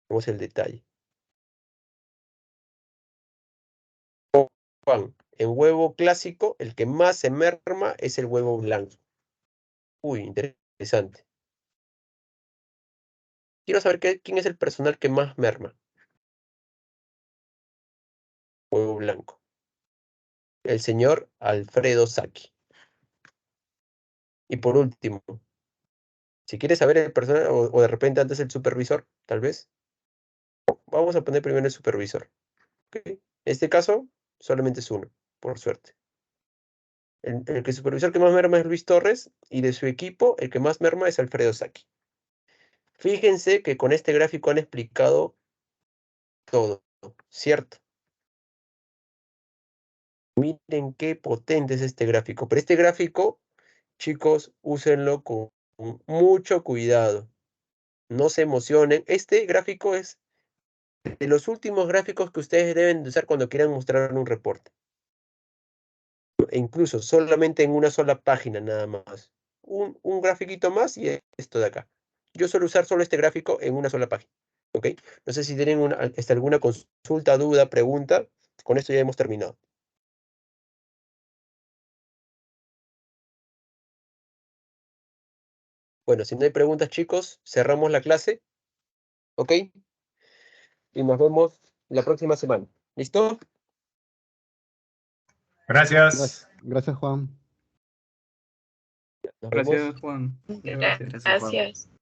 A: Vemos el detalle. Juan, en huevo clásico, el que más se merma es el huevo blanco. Uy, interesante. Quiero saber quién es el personal que más merma. Huevo blanco. El señor Alfredo Saki. Y por último, si quieres saber el personal, o de repente antes el supervisor, tal vez, vamos a poner primero el supervisor. ¿Okay? En este caso, solamente es uno, por suerte. El supervisor que más merma es Luis Torres, y de su equipo, el que más merma es Alfredo Saki. Fíjense que con este gráfico han explicado todo, ¿cierto? Miren qué potente es este gráfico. Pero este gráfico, chicos, úsenlo con mucho cuidado. No se emocionen. Este gráfico es de los últimos gráficos que ustedes deben de usar cuando quieran mostrar un reporte. E incluso solamente en una sola página nada más. Un grafiquito más y esto de acá. Yo suelo usar solo este gráfico en una sola página. ¿Ok? No sé si tienen alguna consulta, duda, pregunta. Con esto ya hemos terminado. Bueno, si no hay preguntas, chicos, cerramos la clase. ¿Ok? Y nos vemos la próxima semana. ¿Listo?
D: Gracias.
E: Gracias, Juan.
A: Nos vemos.
D: Gracias, Juan. Muchas gracias.
B: Gracias.